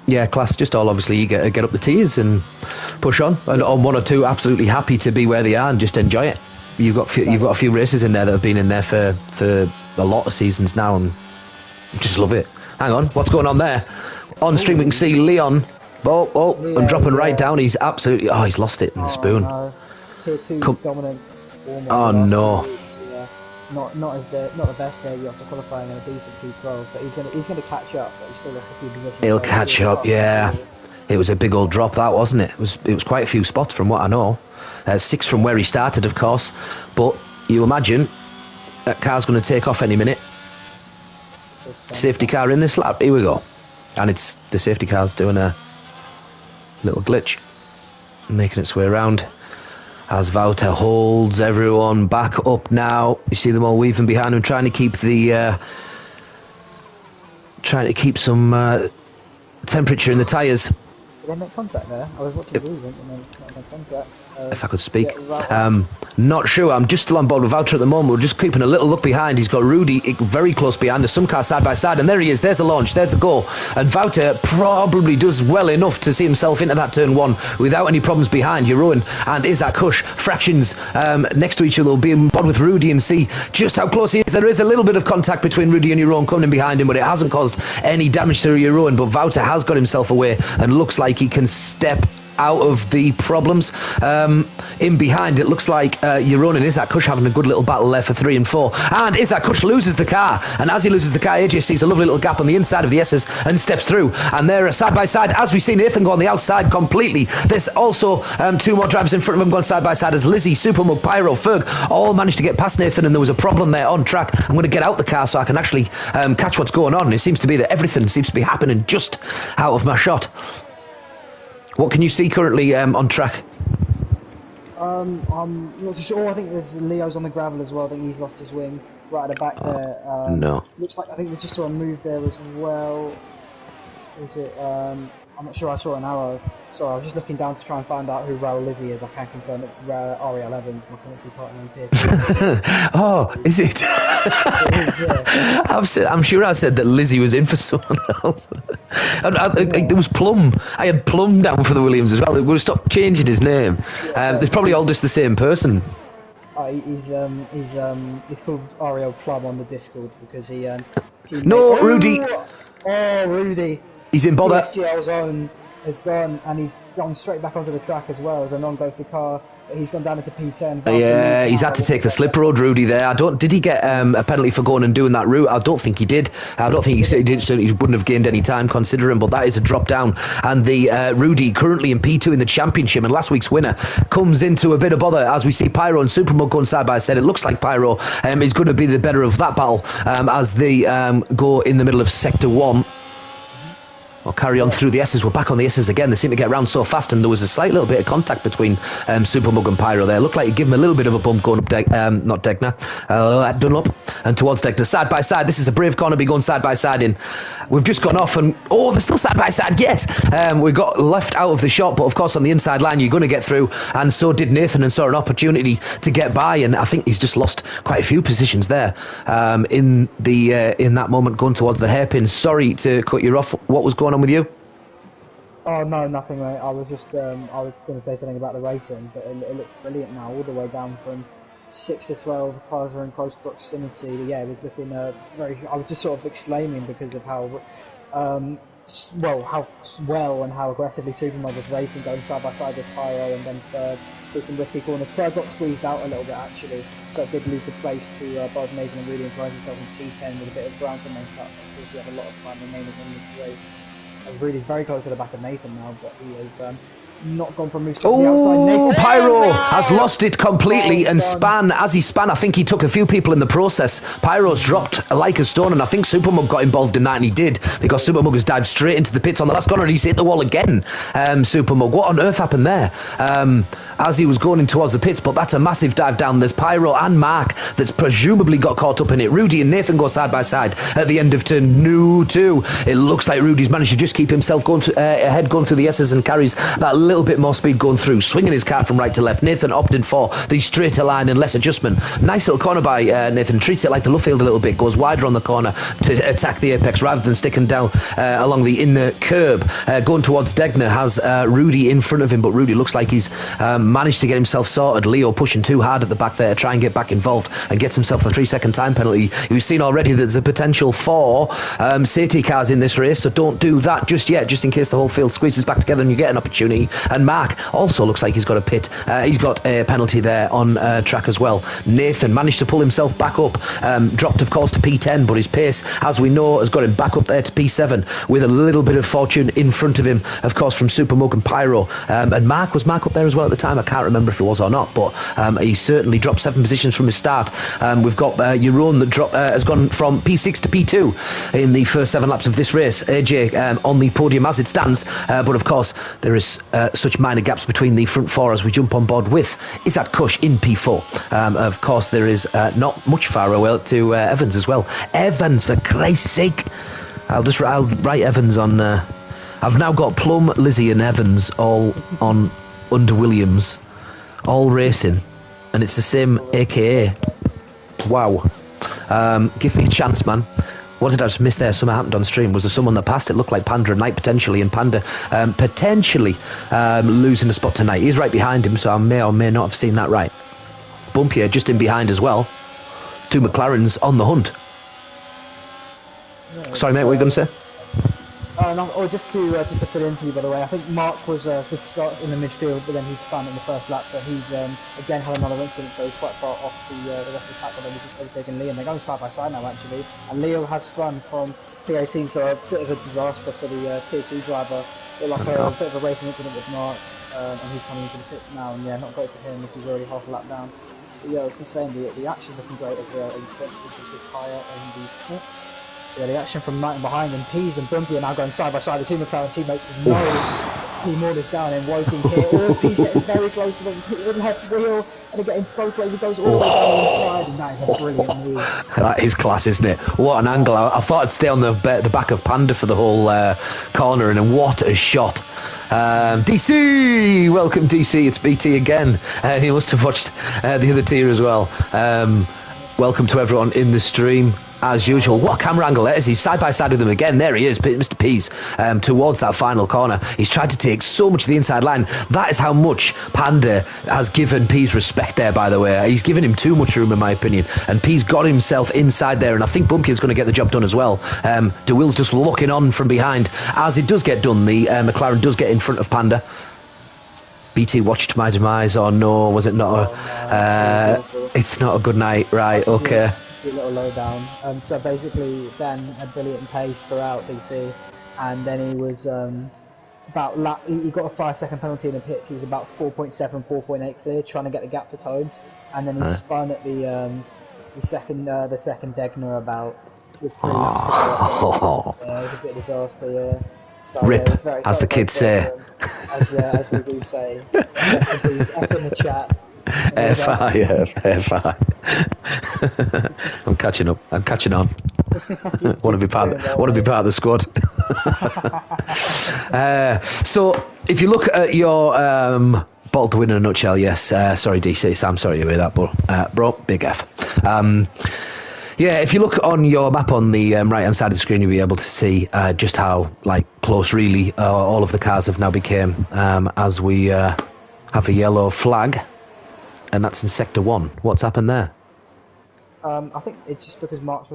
yeah, class just all obviously eager to get up the tees and push on. And on 1 or 2, absolutely happy to be where they are and just enjoy it. You've got a few races in there that have been in there for a lot of seasons now, and just love it. Hang on, what's going on there? On stream we can see Leon. Leon, and dropping right down. He's absolutely he's lost it in the spoon. No. Tier 2 dominant. Oh no. Not the best there. You have to qualify in a decent P12, but he's gonna catch up. But he's still lost a few positions. He'll catch up, yeah. It was a big old drop, that wasn't it? It was quite a few spots from what I know. 6 from where he started, of course. But you imagine that car's going to take off any minute. Safety car in this lap. Here we go. And it's the safety car's doing a little glitch, making its way around as Wouter holds everyone back up now. You see them all weaving behind him, trying to keep some temperature in the tyres. Did they make contact there? I was watching the movement and then not make contact. So if I could speak. Not sure. I'm just still on board with Wouter at the moment. We're just keeping a little look behind. He's got Rudy very close behind. There's some cars side by side, and there he is. There's the launch. There's the goal. And Wouter probably does well enough to see himself into that turn 1 without any problems behind. Jeroen and Isaac Hush, fractions next to each other, will be on board with Rudy and see just how close he is. There is a little bit of contact between Rudy and Jeroen coming in behind him, but it hasn't caused any damage to Jeroen. But Wouter has got himself away and looks like he can step out of the problems. In behind, it looks like Jeroen and Isaac Hush having a good little battle there for 3 and 4. And Isaac Hush loses the car. And as he loses the car, AJ sees a lovely little gap on the inside of the S's and steps through. And they're side by side as we see Nathan go on the outside completely. There's also 2 more drivers in front of him going side by side as Lizzie, Supermug, Pyro, Ferg all managed to get past Nathan, and there was a problem there on track. I'm going to get out the car so I can actually catch what's going on. It seems to be that everything seems to be happening just out of my shot. What can you see currently on track? I'm not too sure. I think there's Leo's on the gravel as well. I think he's lost his wing right at the back there. No. Looks like I think we just saw a move there as well. Is it? I'm not sure. I saw an arrow. Sorry, I was just looking down to try and find out who Raul Lizzie is. I can confirm it's Ariel Evans, my commentary partner on tier 2. Oh, is it? It is, yeah. I'm sure I said that Lizzie was in for someone else. There was Plum. I had Plum down for the Williams as well. We're going to stop changing his name. They're probably all just the same person. He's called Ariel Plum on the Discord because he no, Rudy. Oh, Rudy. He's in bother. SGL's own has gone, and he's gone straight back onto the track as well as a non-ghosted car. He's gone down into P10. Yeah, he's had to take the slip road, Rudy. There, did he get a penalty for going and doing that route? I don't think he did. I don't think he did. So he wouldn't have gained any time considering. But that is a drop down, and the Rudy currently in P2 in the championship, and last week's winner comes into a bit of bother as we see Pyro and Supermug going side by side. It looks like Pyro is going to be the better of that battle as they go in the middle of Sector 1. We'll carry on through the S's. We're back on the S's again. They seem to get around so fast, and there was a slight little bit of contact between Supermug and Pyro there. Looked like he'd give him a little bit of a bump going up Dunlop and towards Degner. Side by side. This is a brave corner be going side by side in. We've just gone off and, they're still side by side, yes. We got left out of the shot, but of course on the inside line you're going to get through, and so did Nathan, and saw an opportunity to get by, and I think he's just lost quite a few positions there in that moment going towards the hairpin. Sorry to cut you off. What was going on with you? Oh no, nothing, mate. I was just I was going to say something about the racing, but it looks brilliant now, all the way down from 6 to 12. Cars are in close proximity. But yeah, it was looking very. I was just sort of exclaiming because of how how well and how aggressively Supermug was racing, going side by side with Pyro, and then through some risky corners. Third got squeezed out a little bit actually, so it did leave the place to both Nathan and Rudy, and prize himself in P10 with a bit of ground to make up. Of course, we have a lot of time remaining in this race. Rudy's very close to the back of Nathan now, but he has not gone from loose to the outside. Nathan Pyro has lost it completely and span. As he span, I think he took a few people in the process. Pyro's dropped like a stone, and I think Supermug got involved in that, and he did, because Supermug has dived straight into the pits on the last corner, and he's hit the wall again. Supermug, what on earth happened there? As he was going in towards the pits, but that's a massive dive down. There's Pyro and Mark that's presumably got caught up in it. Rudy and Nathan go side by side at the end of turn 2. It looks like Rudy's managed to just keep himself going ahead, going through the S's, and carries that little little bit more speed going through, swinging his car from right to left. Nathan opting for the straighter line and less adjustment. Nice little corner by Nathan. Treats it like the Luffield a little bit, goes wider on the corner to attack the apex rather than sticking down along the inner curb. Going towards Degner has Rudy in front of him, but Rudy looks like he's managed to get himself sorted. Leo pushing too hard at the back there to try and get back involved and gets himself a 3-second time penalty. We've seen already that there's a potential for safety cars in this race, so don't do that just yet, just in case the whole field squeezes back together and you get an opportunity. And Mark also looks like he's got a pit. He's got a penalty there on track as well. Nathan managed to pull himself back up, dropped of course to P10, but his pace, as we know, has got him back up there to P7 with a little bit of fortune in front of him, of course, from Supermug and Pyro. And was Mark up there as well at the time? I can't remember if he was or not, but he certainly dropped 7 positions from his start. We've got Jeroen that has gone from P6 to P2 in the first 7 laps of this race. AJ on the podium as it stands, but of course there is such minor gaps between the front 4 as we jump on board with Izzat Kush in P4. Of course there is not much far away to Evans as well. Evans, for Christ's sake. I'll write Evans on. I've now got Plum, Lizzie and Evans all on under Williams, all racing, and it's the same AKA. Wow. Give me a chance, man. What did I just miss there? Something happened on stream. Was there someone that passed? It looked like Panda and Knight potentially, and Panda potentially losing a spot tonight. He's right behind him, so I may or may not have seen that right. Bumpier just in behind as well. 2 McLarens on the hunt. Yeah, sorry, mate, what were you going to say? Just to fill in for you, by the way, I think Mark was did start in the midfield, but then he spun in the first lap, so he's again had another incident, so he's quite far off the rest of the pack, but then he's just overtaken Liam. They're going side by side now, actually, and Leo has spun from P18, so a bit of a disaster for the Tier 2 driver. But like a bit of a racing incident with Mark, and he's coming into the pits now, and yeah, not great for him, which is already half a lap down. But yeah, I was just saying, the action's looking great over there, and Prince will just retire in the pits. Yeah, the action from Knight and behind, and Pease and Bumpy are now going side by side. The two McLaren teammates know team orders down and Woking here. Oh, Pease getting very close to the left wheel, and they're getting so close. He goes all the way down the inside, and that is a brilliant move. That is class, isn't it? What an angle. I thought I'd stay on the back of Panda for the whole corner, and what a shot. DC! Welcome, DC. It's BT again. He must have watched the other tier as well. Welcome to everyone in the stream. As usual, what a camera angle it is. He's side by side with him again. There he is, Mr. Pease, towards that final corner. He's tried to take so much of the inside line. That is how much Panda has given Pease respect there, by the way. He's given him too much room, in my opinion. And Pease got himself inside there, and I think Bumpy is going to get the job done as well. DeWill's just looking on from behind. As it does get done, the McLaren does get in front of Panda. BT watched my demise, or no, was it not? It's not a good night, right? Okay. A little low down. So basically, Dan had brilliant pace throughout DC, and then he was he got a 5-second penalty in the pits. He was about 4.7, 4.8 clear, trying to get the gap to Toads, and then he spun at the second Degner about with 3 laps to go. It was a bit of disaster. Yeah. So, Rip, yeah, very, as the kids say. As we do say. F in the chat. FI. I'm catching up. I'm catching on. want to be part of the squad. So if you look at your bottle to win in a nutshell, yes. Sorry, DC. I'm sorry to hear that, but bro, big F. Yeah, if you look on your map on the right-hand side of the screen, you'll be able to see just how close, really, all of the cars have now become as we have a yellow flag. And that's in Sector 1. What's happened there? I think it's just because Mark's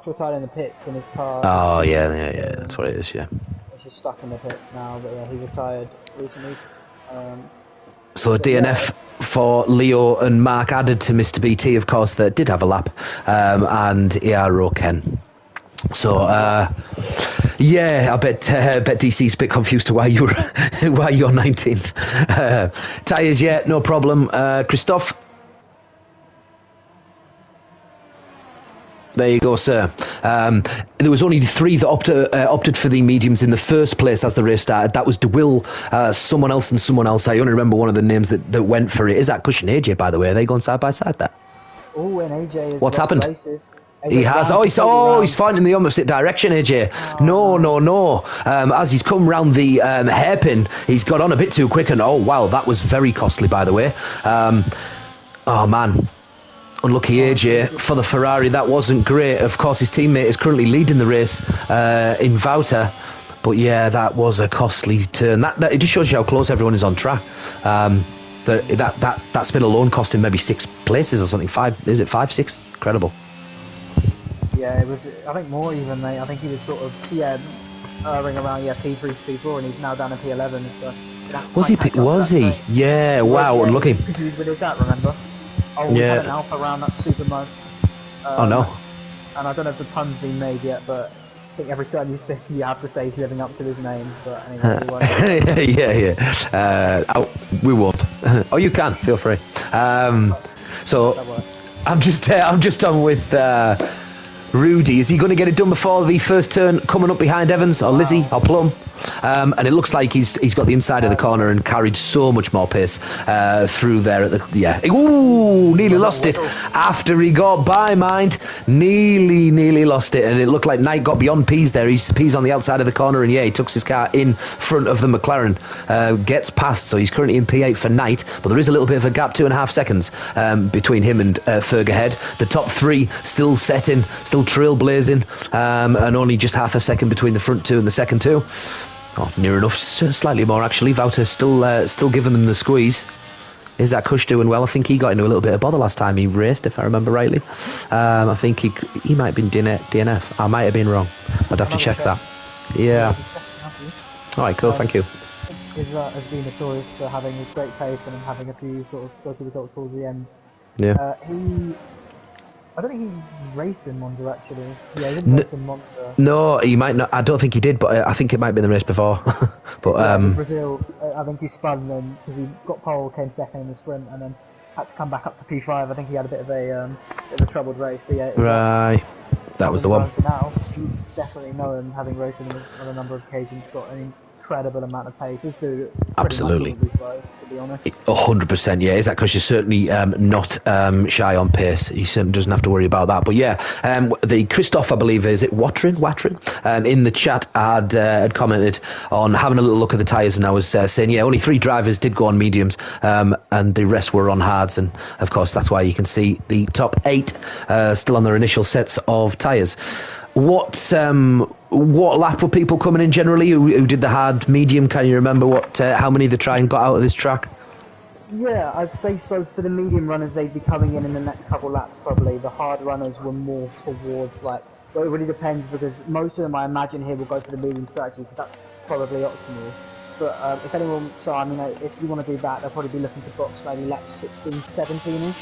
retired in the pits in his car. Oh, yeah, that's what it is, yeah. He's just stuck in the pits now, but yeah, he retired recently. So DNF for Leo and Mark added to Mr. BT, of course, that did have a lap, and Iaro Ken. So, yeah, I bet DC's a bit confused to why you're 19th. Tyres, yeah, no problem. Christophe. There you go, sir. There was only 3 that opted for the mediums in the first place as the race started. That was DeWill, someone else, and someone else. I only remember one of the names that went for it. Is that Cush and AJ, by the way? Are they going side by side there? Oh, and AJ has What's lost happened? races. He AJ's has. round, completely round. He's fighting in the opposite direction, AJ. No. As he's come round the hairpin, he's got on a bit too quick, and oh wow, that was very costly, by the way. Oh man, unlucky AJ for the Ferrari. That wasn't great. Of course, his teammate is currently leading the race in Wouter. But yeah, that was a costly turn. That it just shows you how close everyone is on track. That spin alone cost him maybe 6 places or something. 5? Is it 5, 6? Incredible. Yeah, it was. I think more even, mate. I think he was sort of hovering around P3, P4, and he's now down in P11. So Was he? Was he? Yeah. Wow. Unlucky. Because he was with his dad, remember? Oh, we had an Alpha around that super mode. Oh no. And I don't know if the pun's been made yet, but I think every time you speak, you have to say he's living up to his name. But anyway, we won't. Yeah. We won't. Oh, you can. Feel free. So I'm just on with Rudy. Is he going to get it done before the first turn coming up behind Evans or Lizzie or Plum? And it looks like he's got the inside of the corner and carried so much more pace through there at the Ooh, nearly lost it after he got by, mind. Nearly lost it, and it looked like Knight got beyond Pease there. Pease on the outside of the corner, and yeah, he took his car in front of the McLaren. Gets past, so he's currently in P8 for Knight, but there is a little bit of a gap, 2.5 seconds between him and Ferg ahead. The top 3 still setting, still trailblazing, and only just half a second between the front 2 and the second 2. Oh, near enough, slightly more actually. Wouter still giving them the squeeze. Is that Kush doing well? I think he got into a little bit of bother last time he raced, if I remember rightly. I think he might have been DNF. I might have been wrong. I'd have to check that. Yeah. All right, cool. Thank you. Has been a choice for having a great pace and having a few sort of dodgy results towards the end. Yeah. I don't think he raced in Monza actually. Yeah, he didn't race in Monza. No, he might not. I don't think he did, but I think it might be in the race before. But Brazil, I think he spun then because he got pole, came second in the sprint, and then had to come back up to P5. I think he had a bit of a troubled race. But yeah, right, that was the one. Now you definitely know him, having raced him on a number of occasions. Got an incredible amount of pace. Absolutely. These guys, to be honest. 100%, yeah. Is that because you're certainly not shy on pace? He certainly doesn't have to worry about that. But yeah, the Christoph, I believe, is it Watrin, in the chat had commented on having a little look at the tyres, and I was saying, yeah, only 3 drivers did go on mediums, and the rest were on hards, and of course that's why you can see the top 8 still on their initial sets of tyres. What lap were people coming in generally who did the hard medium? Can you remember how many they tried and got out of this track? Yeah, I'd say so. For the medium runners, they'd be coming in the next couple laps probably. The hard runners were more towards well, it really depends because most of them I imagine here will go for the medium strategy because that's probably optimal. But if anyone, if you want to do that, they'll probably be looking to box maybe laps 16, 17ish,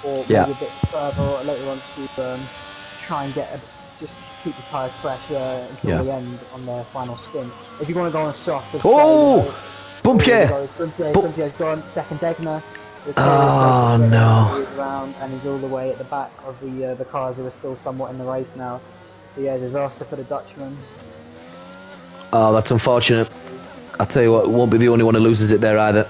or maybe a bit further or later on to try and just keep the tyres fresh until the end on their final stint. If you want to go on soft, Bumpier's gone, second Degner. Oh no! He's around and he's all the way at the back of the cars who are still somewhat in the race now. But yeah, disaster for the Dutchman. Oh, that's unfortunate. I'll tell you what, won't be the only one who loses it there either.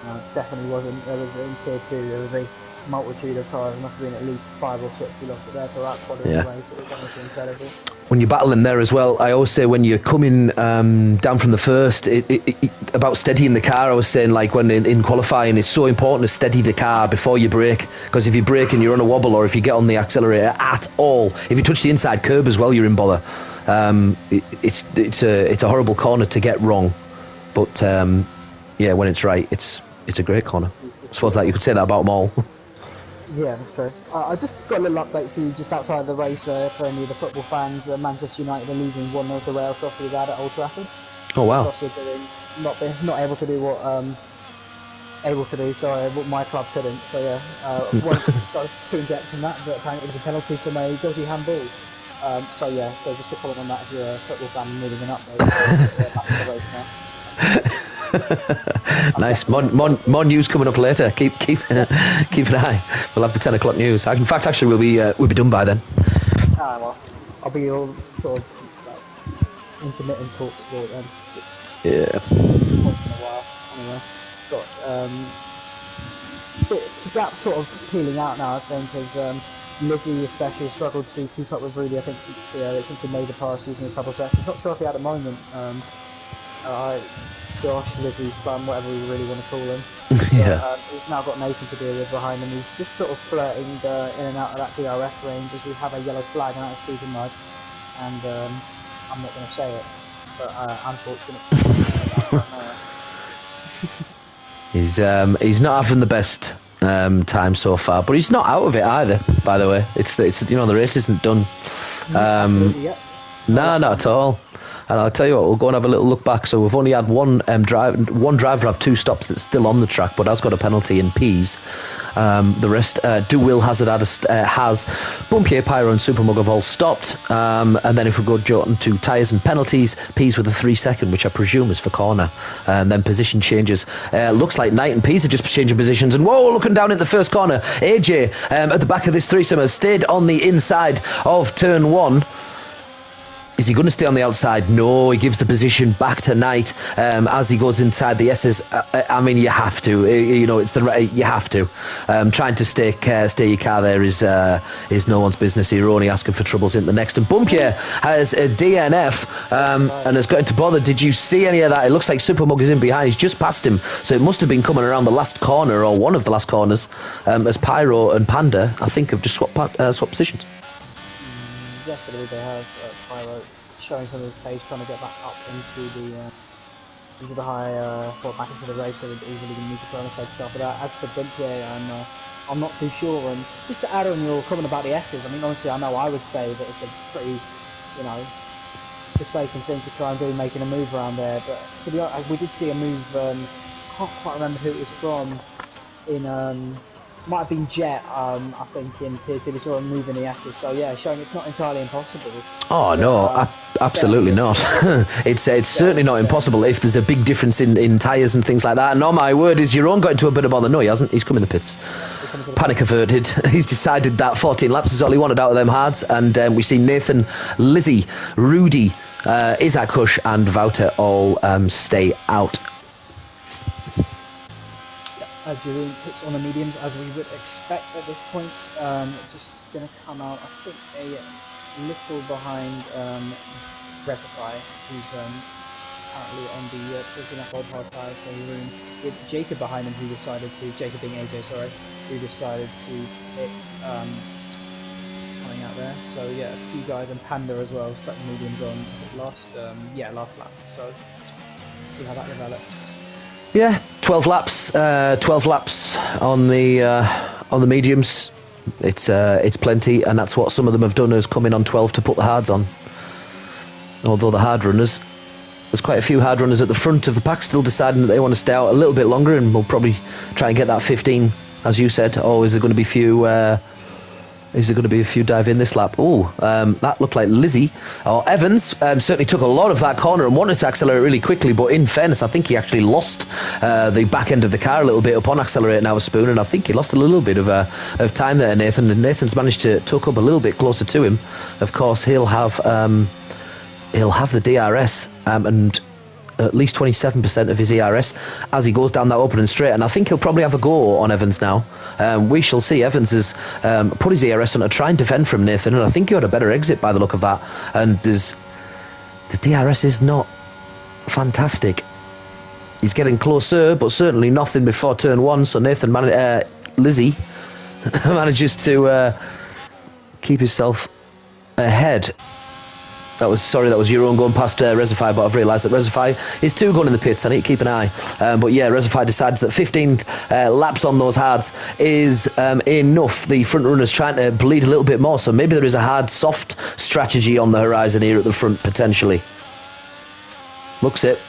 No, it definitely wasn't. There was in tier 2. There was a multitude of cars. There must have been at least 5 or 6 who lost it there for that quality race. It was honestly incredible. When you're battling there as well, I always say when you're coming down from the first, about steadying the car, I was saying like when in qualifying, it's so important to steady the car before you brake, because if you brake and you're on a wobble or if you get on the accelerator at all, if you touch the inside curb as well, you're in bother. It's a horrible corner to get wrong, but when it's right, it's a great corner. I suppose that you could say that about them all. Yeah, that's true. I just got a little update for you just outside the race for any of the football fans. Manchester United are losing 1-0 to Real Sociedad at Old Trafford. Oh wow! Not able to do what what my club couldn't. So yeah, one got 2 inject from that, but apparently it was a penalty from a dodgy handball. So just to comment on that, if you're a football fan needing an update, back to the race now. Nice. More news coming up later. Keep an eye. We'll have the 10 o'clock news. In fact, actually, we'll be done by then. Well, I'll be all sort of intermittent talk sport then. Just once in a while. Anyway, the gap's sort of peeling out now, I think, as Lizzie especially struggled to keep up with Rudy, I think, since he made the pass using a couple of sections. Not sure if he had a moment. Josh, Lizzie, Plum, whatever we really want to call him. Yeah. But, he's now got Nathan to deal with behind him. He's just sort of flirting in and out of that DRS range as we have a yellow flag and out of sweeping mud. And I'm not going to say it, but unfortunately. He's not having the best time so far, but he's not out of it either. By the way, it's the race isn't done. Yep. No, not at all. And I'll tell you what, we'll go and have a little look back. So we've only had one driver have 2 stops that's still on the track, but has got a penalty in P's. The rest, DeWill has Bumpier, Pyro and Supermug have all stopped. And then if we go on to tyres and penalties, P's with a 3-second, which I presume is for corner. And then position changes. Looks like Knight and P's are just changing positions. And whoa, looking down at the first corner, AJ at the back of this threesome has stayed on the inside of turn 1. Is he going to stay on the outside? No, he gives the position back to Knight as he goes inside the S's. I mean, you have to. It's you have to. Trying to stay your car there is no one's business. You're only asking for troubles in the next. And Bumpier has a DNF and has got into bother. Did you see any of that? It looks like Supermug is in behind. He's just passed him, so it must have been coming around the last corner or one of the last corners. As Pyro and Panda, I think, have just swapped positions. Yes, they have. Pyro showing some of his pace, trying to get back up into the high, back into the race, so he'd easily need to try and take stuff. But as for Bumpier, I'm not too sure. And just to add on your comment about the S's, I mean, honestly, I know I would say that it's a pretty, forsaken thing to try and do, making a move around there. But to be honest, we did see a move. I can't quite remember who it was from. Might have been Jet, I think, in Tier 2. We saw him moving the S's, so yeah, showing it's not entirely impossible. Oh, no, absolutely not. It's certainly not impossible if there's a big difference in tyres and things like that. And oh my word, is Jeroen got into a bit of bother? No, he hasn't. He's come in the pits. Panic averted. He's decided that 14 laps is all he wanted out of them hards. And we see Nathan, Lizzie, Rudy, Isaac Hush and Wouter all stay out. Jeroen puts on the mediums as we would expect at this point. Just going to come out, I think, a little behind Recify, who's currently on the picking up old hard tyres. So Jeroen with Jacob behind him, Jacob being AJ, sorry, who decided to hit coming out there. So yeah, a few guys and Panda as well stuck mediums on last lap. So see how that develops. Yeah, 12 laps. 12 laps on the mediums. It's plenty, and that's what some of them have done, is come in on 12 to put the hards on. Although the hard runners, there's quite a few hard runners at the front of the pack still deciding that they want to stay out a little bit longer, and we'll probably try and get that 15, as you said. Is there going to be a few dive in this lap? That looked like Lizzie or Evans certainly took a lot of that corner and wanted to accelerate really quickly, but in fairness, I think he actually lost the back end of the car a little bit upon accelerating out of Spoon, and I think he lost a little bit of time there, Nathan, and Nathan's managed to tuck up a little bit closer to him. Of course, he'll have the DRS and at least 27% of his ERS as he goes down that opening straight, and I think he'll probably have a go on Evans now. We shall see. Evans has put his ERS on to try and defend from Nathan, and I think he had a better exit by the look of that, and the DRS is not fantastic. He's getting closer, but certainly nothing before turn 1, so Lizzie manages to keep himself ahead. That was Jeroen going past Recify, but I've realised that Recify is 2 going in the pits. I need to keep an eye. But yeah, Recify decides that 15 laps on those hards is enough. The front runner's trying to bleed a little bit more, so maybe there is a hard-soft strategy on the horizon here at the front, potentially. Looks it.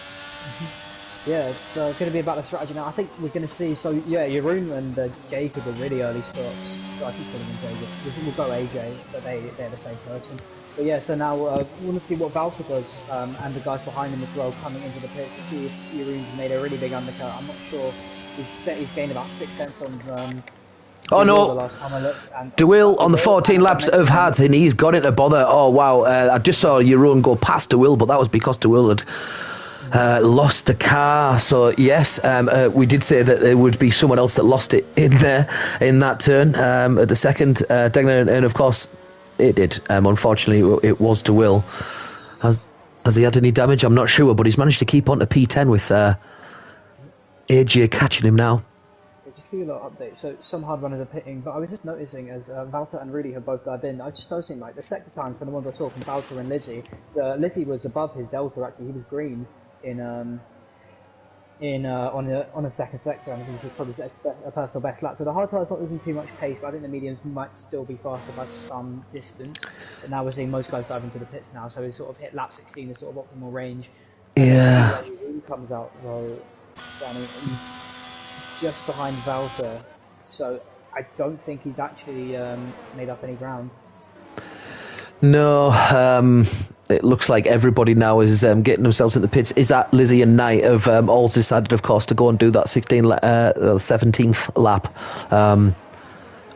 Yeah, it's going to be about the strategy now. I think we're going to see, Jeroen and Jacob are really early stops. So I keep calling him Jacob. We'll go AJ, but they're the same person. But yeah, so now we want to see what Valka does, and the guys behind him as well coming into the pits to see if Jeroen's made a really big undercut. I'm not sure. He's gained about 6 tenths on. Oh no! The last time I looked, and DeWill on the 14 laps of hards, and he's got into bother. Oh wow! I just saw Jeroen go past DeWill, but that was because DeWill had lost the car. So yes, we did say that there would be someone else that lost it in there in that turn at the second, and of course it did. Unfortunately, it was to Will. Has he had any damage? I'm not sure, but he's managed to keep on to P10 with AJ catching him now. Just give you a little update. So some hard runners are pitting, but I was just noticing as Valter and Rudy have both dived in, I just noticing like the sector time from the ones I saw from Valter and Lizzie, Lizzie was above his delta actually. He was green in on a second sector, and I think he's probably set a personal best lap. So the hard tire's not losing too much pace, but I think the mediums might still be faster by some distance. But now we're seeing most guys dive into the pits now, so he's sort of hit lap 16, the sort of optimal range. Yeah. And when he comes out though, Danny, he's just behind Valter, so I don't think he's actually made up any ground. No, it looks like everybody now is getting themselves in the pits. Is that Lizzie and Knight have all decided, of course, to go and do that 17th lap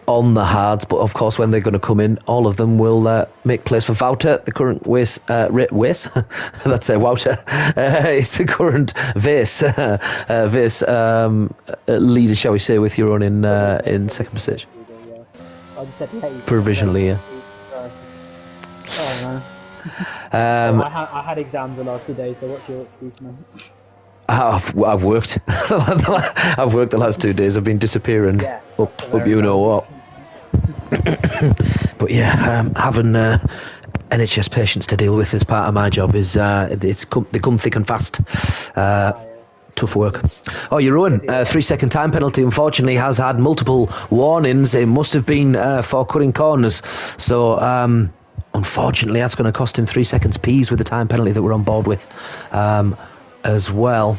on the hards. But of course, when they're going to come in, all of them will make place for Wouter, the current race. That's Wouter. It's the current race leader, shall we say, with your own in second position. I just said pace. Provisionally, yeah. Oh man. I had exams the last 2 days, so what's your excuse, man? I've worked. I've worked the last 2 days. I've been disappearing. Yeah, up you know what. But yeah, having NHS patients to deal with as part of my job is they come thick and fast. Tough work. Oh, your own 3 second time penalty unfortunately has had multiple warnings. It must have been for cutting corners. So unfortunately that's going to cost him 3 seconds P's with the time penalty that we're on board with as well.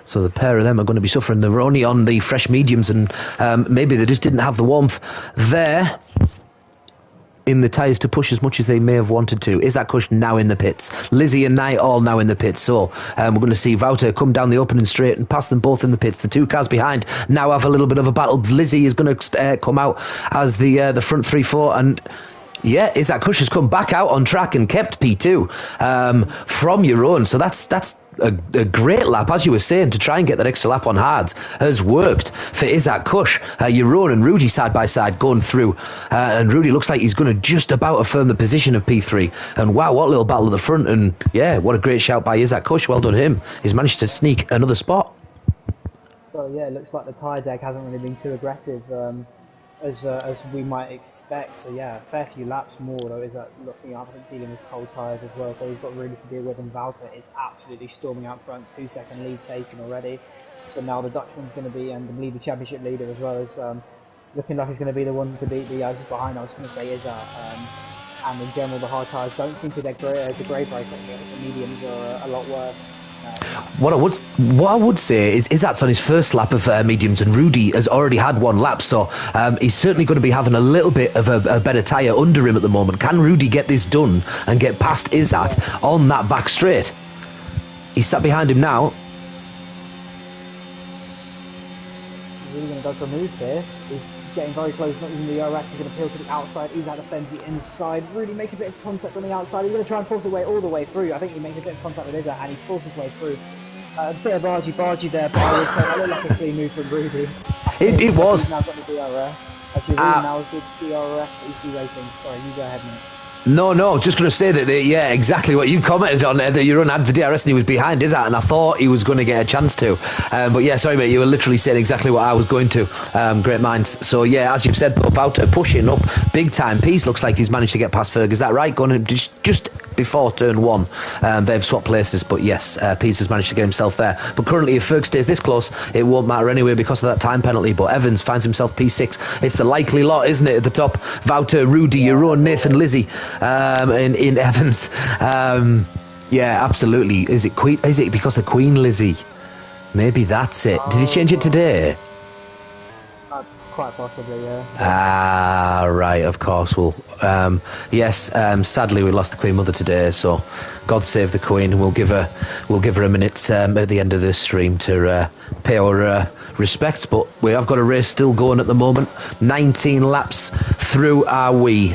So the pair of them are going to be suffering. They were only on the fresh mediums, and maybe they just didn't have the warmth there in the tyres to push as much as they may have wanted to. Is that Kush now in the pits? Lizzie and Knight all now in the pits. So we're going to see Wouter come down the opening straight and pass them both in the pits. The two cars behind now have a little bit of a battle. Lizzie is going to come out as the front 3-4, and yeah, Isaac Kush has come back out on track and kept P2 from your own. So that's a great lap, as you were saying, to try and get that extra lap on hards has worked for Isaac Kush. Jeroen and Rudy side by side going through, and Rudy looks like he's going to just about affirm the position of P3. And wow, what a little battle at the front, and yeah, what a great shout by Isaac Kush. Well done him. He's managed to sneak another spot. So yeah, it looks like the tyre deck hasn't really been too aggressive as we might expect. So yeah, a fair few laps more though. Is that looking up and dealing with cold tyres as well, so he's got really to deal with. And Valter is absolutely storming out front, 2 second lead taken already. So now the Dutchman's going to be, and I believe the championship leader as well, is looking like he's going to be the one to beat the just behind. I was going to say is and in general the hard tyres don't seem to degrade break. I think the mediums are a lot worse. What I would say is that's on his first lap of mediums, and Rudy has already had one lap, so he's certainly going to be having a little bit of a better tyre under him at the moment. Can Rudy get this done and get past Izzat on that back straight? He's sat behind him now. He's really going to go for a move here. He's getting very close, not using the DRS. He's going to peel to the outside. Izzat defends the inside. Rudy makes a bit of contact on the outside. He's going to try and force his way all the way through. I think he makes a bit of contact with Izzat, and he's forced his way through. A bit of bargy there, but I would say that looked like a clean move from Rudy. It was. He's now got the DRS. Actually, Rudy now has the DRS, but he's de-racing. Sorry, you go ahead, mate. No, just going to say that, yeah, exactly what you commented on there, that Jeroen had the DRS and he was behind Izzat, and I thought he was going to get a chance to. But yeah, sorry, mate, you were literally saying exactly what I was going to. Great minds. So yeah, as you've said, Wouter pushing up big time. Peace looks like he's managed to get past Ferg. Is that right? Going in just before turn one. They've swapped places, but yes, Peace has managed to get himself there. But currently, if Ferg stays this close, it won't matter anyway because of that time penalty. But Evans finds himself P6. It's the likely lot, isn't it, at the top? Wouter, Rudy, Jeroen, Nathan, Lizzie. In Evans, yeah, absolutely. Is it Queen? Is it because of Queen Lizzie? Maybe that's it. Did he change it today? Quite possibly, yeah. Ah, right. Of course. Well, yes. Sadly, we lost the Queen Mother today. So, God save the Queen. We'll give her a minute at the end of this stream to pay our respects. But we have got a race still going at the moment. 19 laps through are we?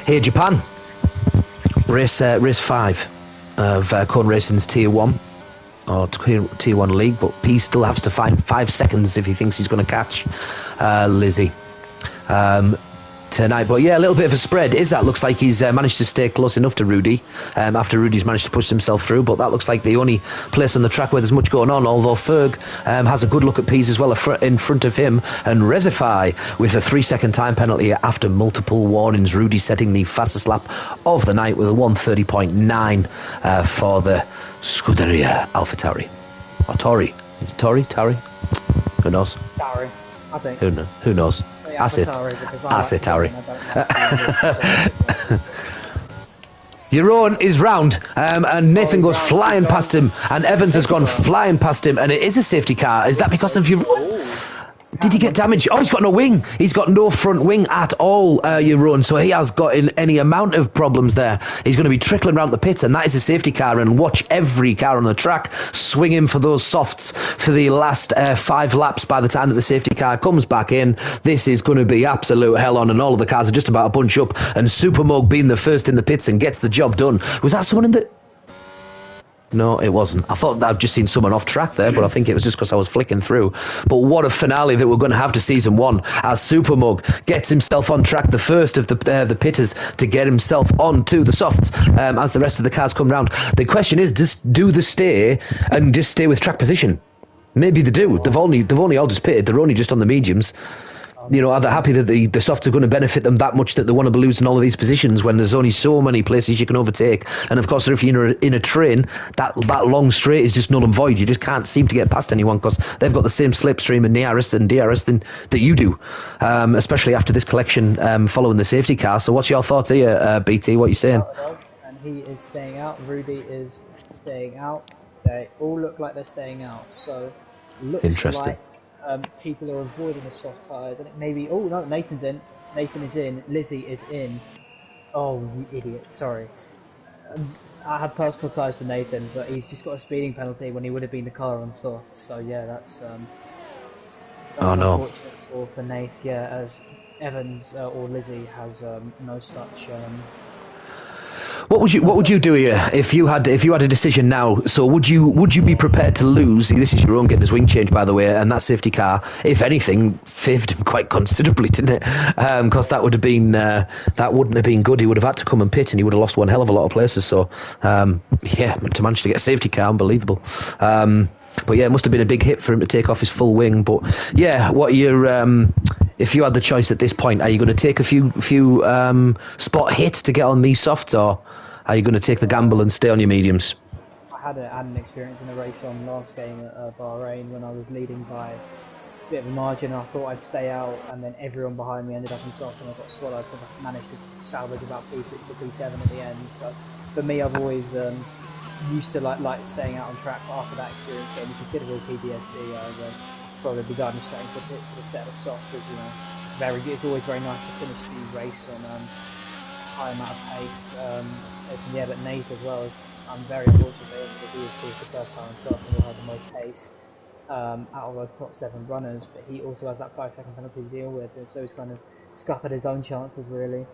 Here, Japan. Race 5 of Cone Racing's Tier 1. or Tier 1 League, but P still has to find 5 seconds if he thinks he's going to catch Lizzie tonight. But yeah, a little bit of a spread. That looks like he's managed to stay close enough to Rudy after Rudy's managed to push himself through, but that looks like the only place on the track where there's much going on, although Ferg has a good look at Pease as well in front of him, and Resify with a 3-second time penalty after multiple warnings. Rudy setting the fastest lap of the night with a 1:30.9 for the Scuderia AlphaTauri. Or Tauri. Is it Tauri? Tauri? Who knows? Tauri, I think. Who knows? Acid Tauri. Jeroen is round, and Nathan goes flying past him, and Evans has gone flying past him, and it is a safety car. Is that because of Jeroen? Did he get damaged? Oh, he's got no wing. He's got no front wing at all, Jeroen. So he has got any amount of problems there. He's going to be trickling around the pits, and that is a safety car. And watch every car on the track swing in for those softs for the last 5 laps by the time that the safety car comes back in. This is going to be absolute hell on, and all of the cars are just about to bunch up. And Supermug being the first in the pits and gets the job done. Was that someone in the... No, it wasn't. I thought I'd just seen someone off track there, but I think it was just because I was flicking through. But what a finale that we're going to have to season 1 as Supermug gets himself on track, the first of the pitters to get himself onto the softs as the rest of the cars come round. The question is, do they stay and just stay with track position? Maybe they do. They've only all just pitted. They're only just on the mediums. You know, are they happy that the softs are going to benefit them that much that they want to be losing all of these positions when there's only so many places you can overtake? And of course, if you're in a train, that long straight is just null and void. You just can't seem to get past anyone because they've got the same slipstream in DRS that you do, especially after this collection following the safety car. So what's your thoughts here, BT? What are you saying? And he is staying out. Rudy is staying out. They all look like they're staying out. So looks interesting. Like people are avoiding the soft tyres, and it maybe... Oh, no, Nathan's in. Nathan is in. Lizzie is in. Oh, you idiot. Sorry. I had personal ties to Nathan, but he's just got a speeding penalty when he would have been the car on soft. So, yeah, that's oh, no. Unfortunate for Nath, yeah, as Evans or Lizzie has no such... What would you do here if you had a decision now? So would you be prepared to lose? This is your own getting his wing change, by the way, and that safety car, if anything, favoured him quite considerably, didn't it? Because that wouldn't have been good. He would have had to come and pit, and he would have lost one hell of a lot of places. So yeah, to manage to get a safety car, unbelievable. But yeah, it must have been a big hit for him to take off his full wing. But yeah, what are your if you had the choice at this point, are you going to take a few spot hits to get on these softs, or are you going to take the gamble and stay on your mediums? I had an experience in a race on last game at Bahrain when I was leading by a bit of a margin. I thought I'd stay out, and then everyone behind me ended up in soft, and I got swallowed. I managed to salvage about P6 to P7 at the end. So for me, I've always used to like staying out on track. But after that experience, getting considerable PTSD, I've probably be going straight into the pit for the set of softs, because you know it's very good. It's always very nice to finish the race on high amount of pace. And yeah, but Nate as well. I'm very fortunate that he was the first time on soft and will have the most pace out of those top 7 runners. But he also has that 5-second penalty to deal with, and so he's kind of scuppered his own chances really.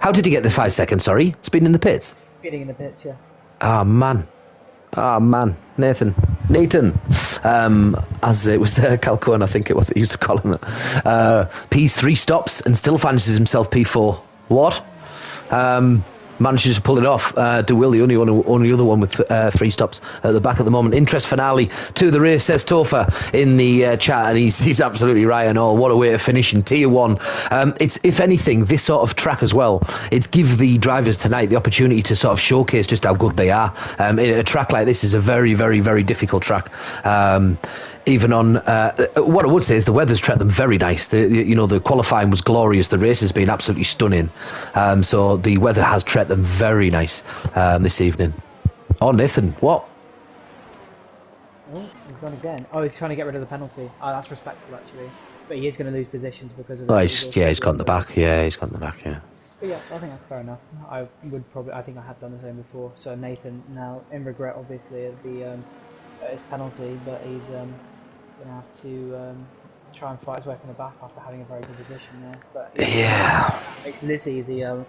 How did he get the 5 seconds? Sorry, speeding in the pits. Speeding in the pits, yeah. Oh man, Nathan, as it was Calcoen, I think it was that he used to call him that. P's 3 stops and still finishes himself P4. What? Manages to pull it off. DeWill, the only other one with 3 stops at the back at the moment. Interest finale to the race, says Topher in the chat, and he's absolutely right and all. What a way to finish in Tier 1. It's, if anything, this sort of track as well, it's give the drivers tonight the opportunity to sort of showcase just how good they are. A track like this is a very, very, very difficult track. Even on what I would say is the weather's treated them very nice. The qualifying was glorious. The race has been absolutely stunning. So the weather has treated them very nice this evening. Oh, Nathan, what? Oh, he's gone again. Oh, he's trying to get rid of the penalty. Oh, that's respectful actually. But he is going to lose positions because of. Oh, he's got in the back. Yeah, he's got in the back. Yeah. But yeah, I think that's fair enough. I think I have done the same before. So Nathan now, in regret, obviously, at his penalty, but he's gonna have to try and fight his way from the back after having a very good position there. But yeah, makes Lizzie the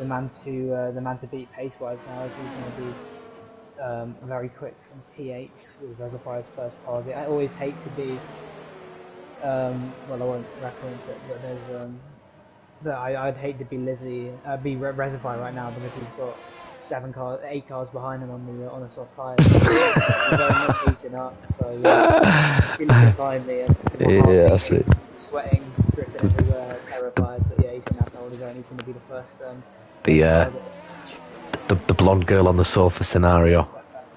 man to beat pace wise now. As he's going to be very quick from P8 with Reservoir's first target. I always hate to be, well, I won't reference it, but there's, but I'd hate to be be Reservoir right now because he's got 8 cars behind him on the soft tyres. He's very much heating up, so he's feeling behind me and Yeah, I see. sweating, drifting everywhere, terrified. But yeah, he's going to have to hold his own. He's going to be the first target. The blonde girl on the sofa scenario.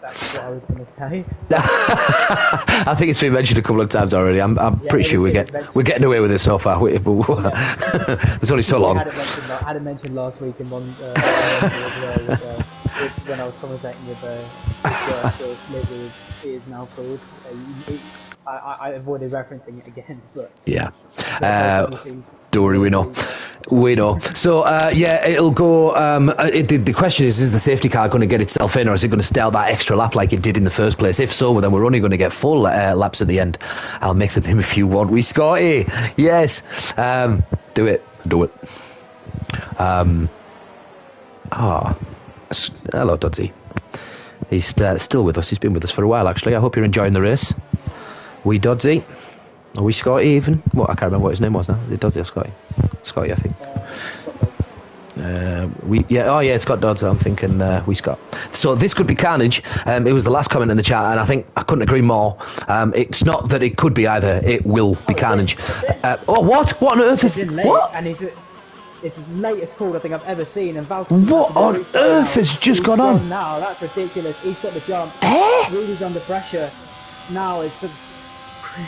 That's what I was going to say. I think it's been mentioned a couple of times already. I'm pretty sure we're getting away with it so far. There's only so long. I had it mentioned last week in one as well, when I was commentating with Lizzie, he is now called. I avoided referencing it again, but yeah. Don't worry, we know. We know. So, yeah, it'll go... the question is the safety car going to get itself in, or is it going to stay out that extra lap like it did in the first place? If so, well, then we're only going to get full laps at the end. I'll make them him if you want. We Scotty! Yes! Do it. Hello, Doddsy. He's still with us. He's been with us for a while, actually. I hope you're enjoying the race. We Doddsy. Are we Scotty even? What? I can't remember what his name was now. Is it Doddsy or Scotty? Scotty, I think. It's Scott Dodds. I'm thinking we Scott. So this could be carnage. It was the last comment in the chat, and I think I couldn't agree more. It's not that it could be either. It will be carnage. What? What on earth is what? And it's the latest call I think I've ever seen. And what on earth has just gone on? Now that's ridiculous. He's got the jump. Rudy's under pressure. Now it's a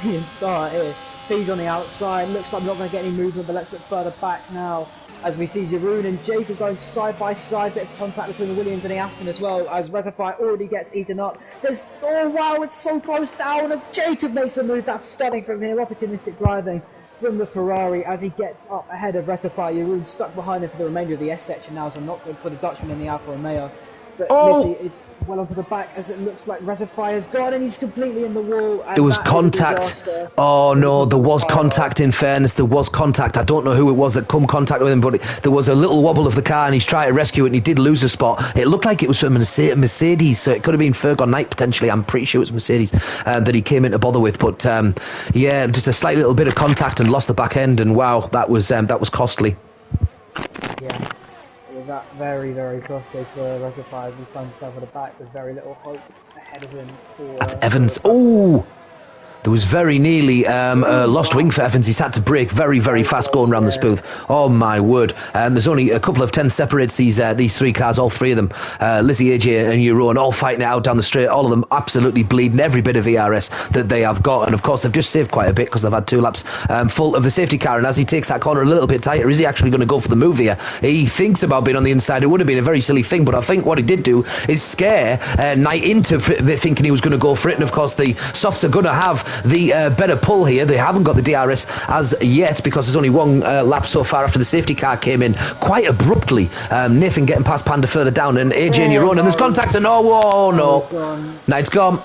brilliant start here. B's on the outside. Looks like we're not going to get any movement, but let's look further back now. As we see Jeroen and Jacob going side by side, bit of contact between the Williams and the Aston as well, as Reservoir already gets eaten up. Oh wow, it's so close down, and Jacob makes the move. That's stunning from here. Opportunistic driving from the Ferrari as he gets up ahead of Reservoir. Jeroen stuck behind him for the remainder of the S section now, so not good for the Dutchman in the Alfa Romeo. But Missy is well onto the back as it looks like Reservoir is gone and he's completely in the wall. There was contact. Oh no, there was contact. In fairness, there was contact. I don't know who it was that come contact with him, but there was a little wobble of the car and he's trying to rescue it and he did lose a spot. It looked like it was from Mercedes, so it could have been Ferg on Night potentially. I'm pretty sure it was Mercedes that he came in to bother with. But yeah, just a slight little bit of contact and lost the back end. And wow, that was costly. Yeah. That very, very costly for Reservoir. He finds himself at the back with very little hope ahead of him. That's Evans. Oh! There was very nearly a lost wing for Evans. He's had to brake very, very fast going around the smooth. Oh my word! There's only a couple of tenths separates these three cars, all three of them. Lizzie, AJ, and Jeroen all fighting it out down the straight. All of them absolutely bleeding every bit of ERS that they have got, and of course they've just saved quite a bit because they've had 2 laps full of the safety car. And as he takes that corner a little bit tighter, is he actually going to go for the move here? He thinks about being on the inside. It would have been a very silly thing, but I think what he did do is scare Knight into thinking he was going to go for it. And of course the softs are going to have the better pull here. They haven't got the DRS as yet because there's only 1 lap so far after the safety car came in quite abruptly. Nathan getting past Panda further down and AJ and Jeroen, and there's contacts and no. Knight's gone.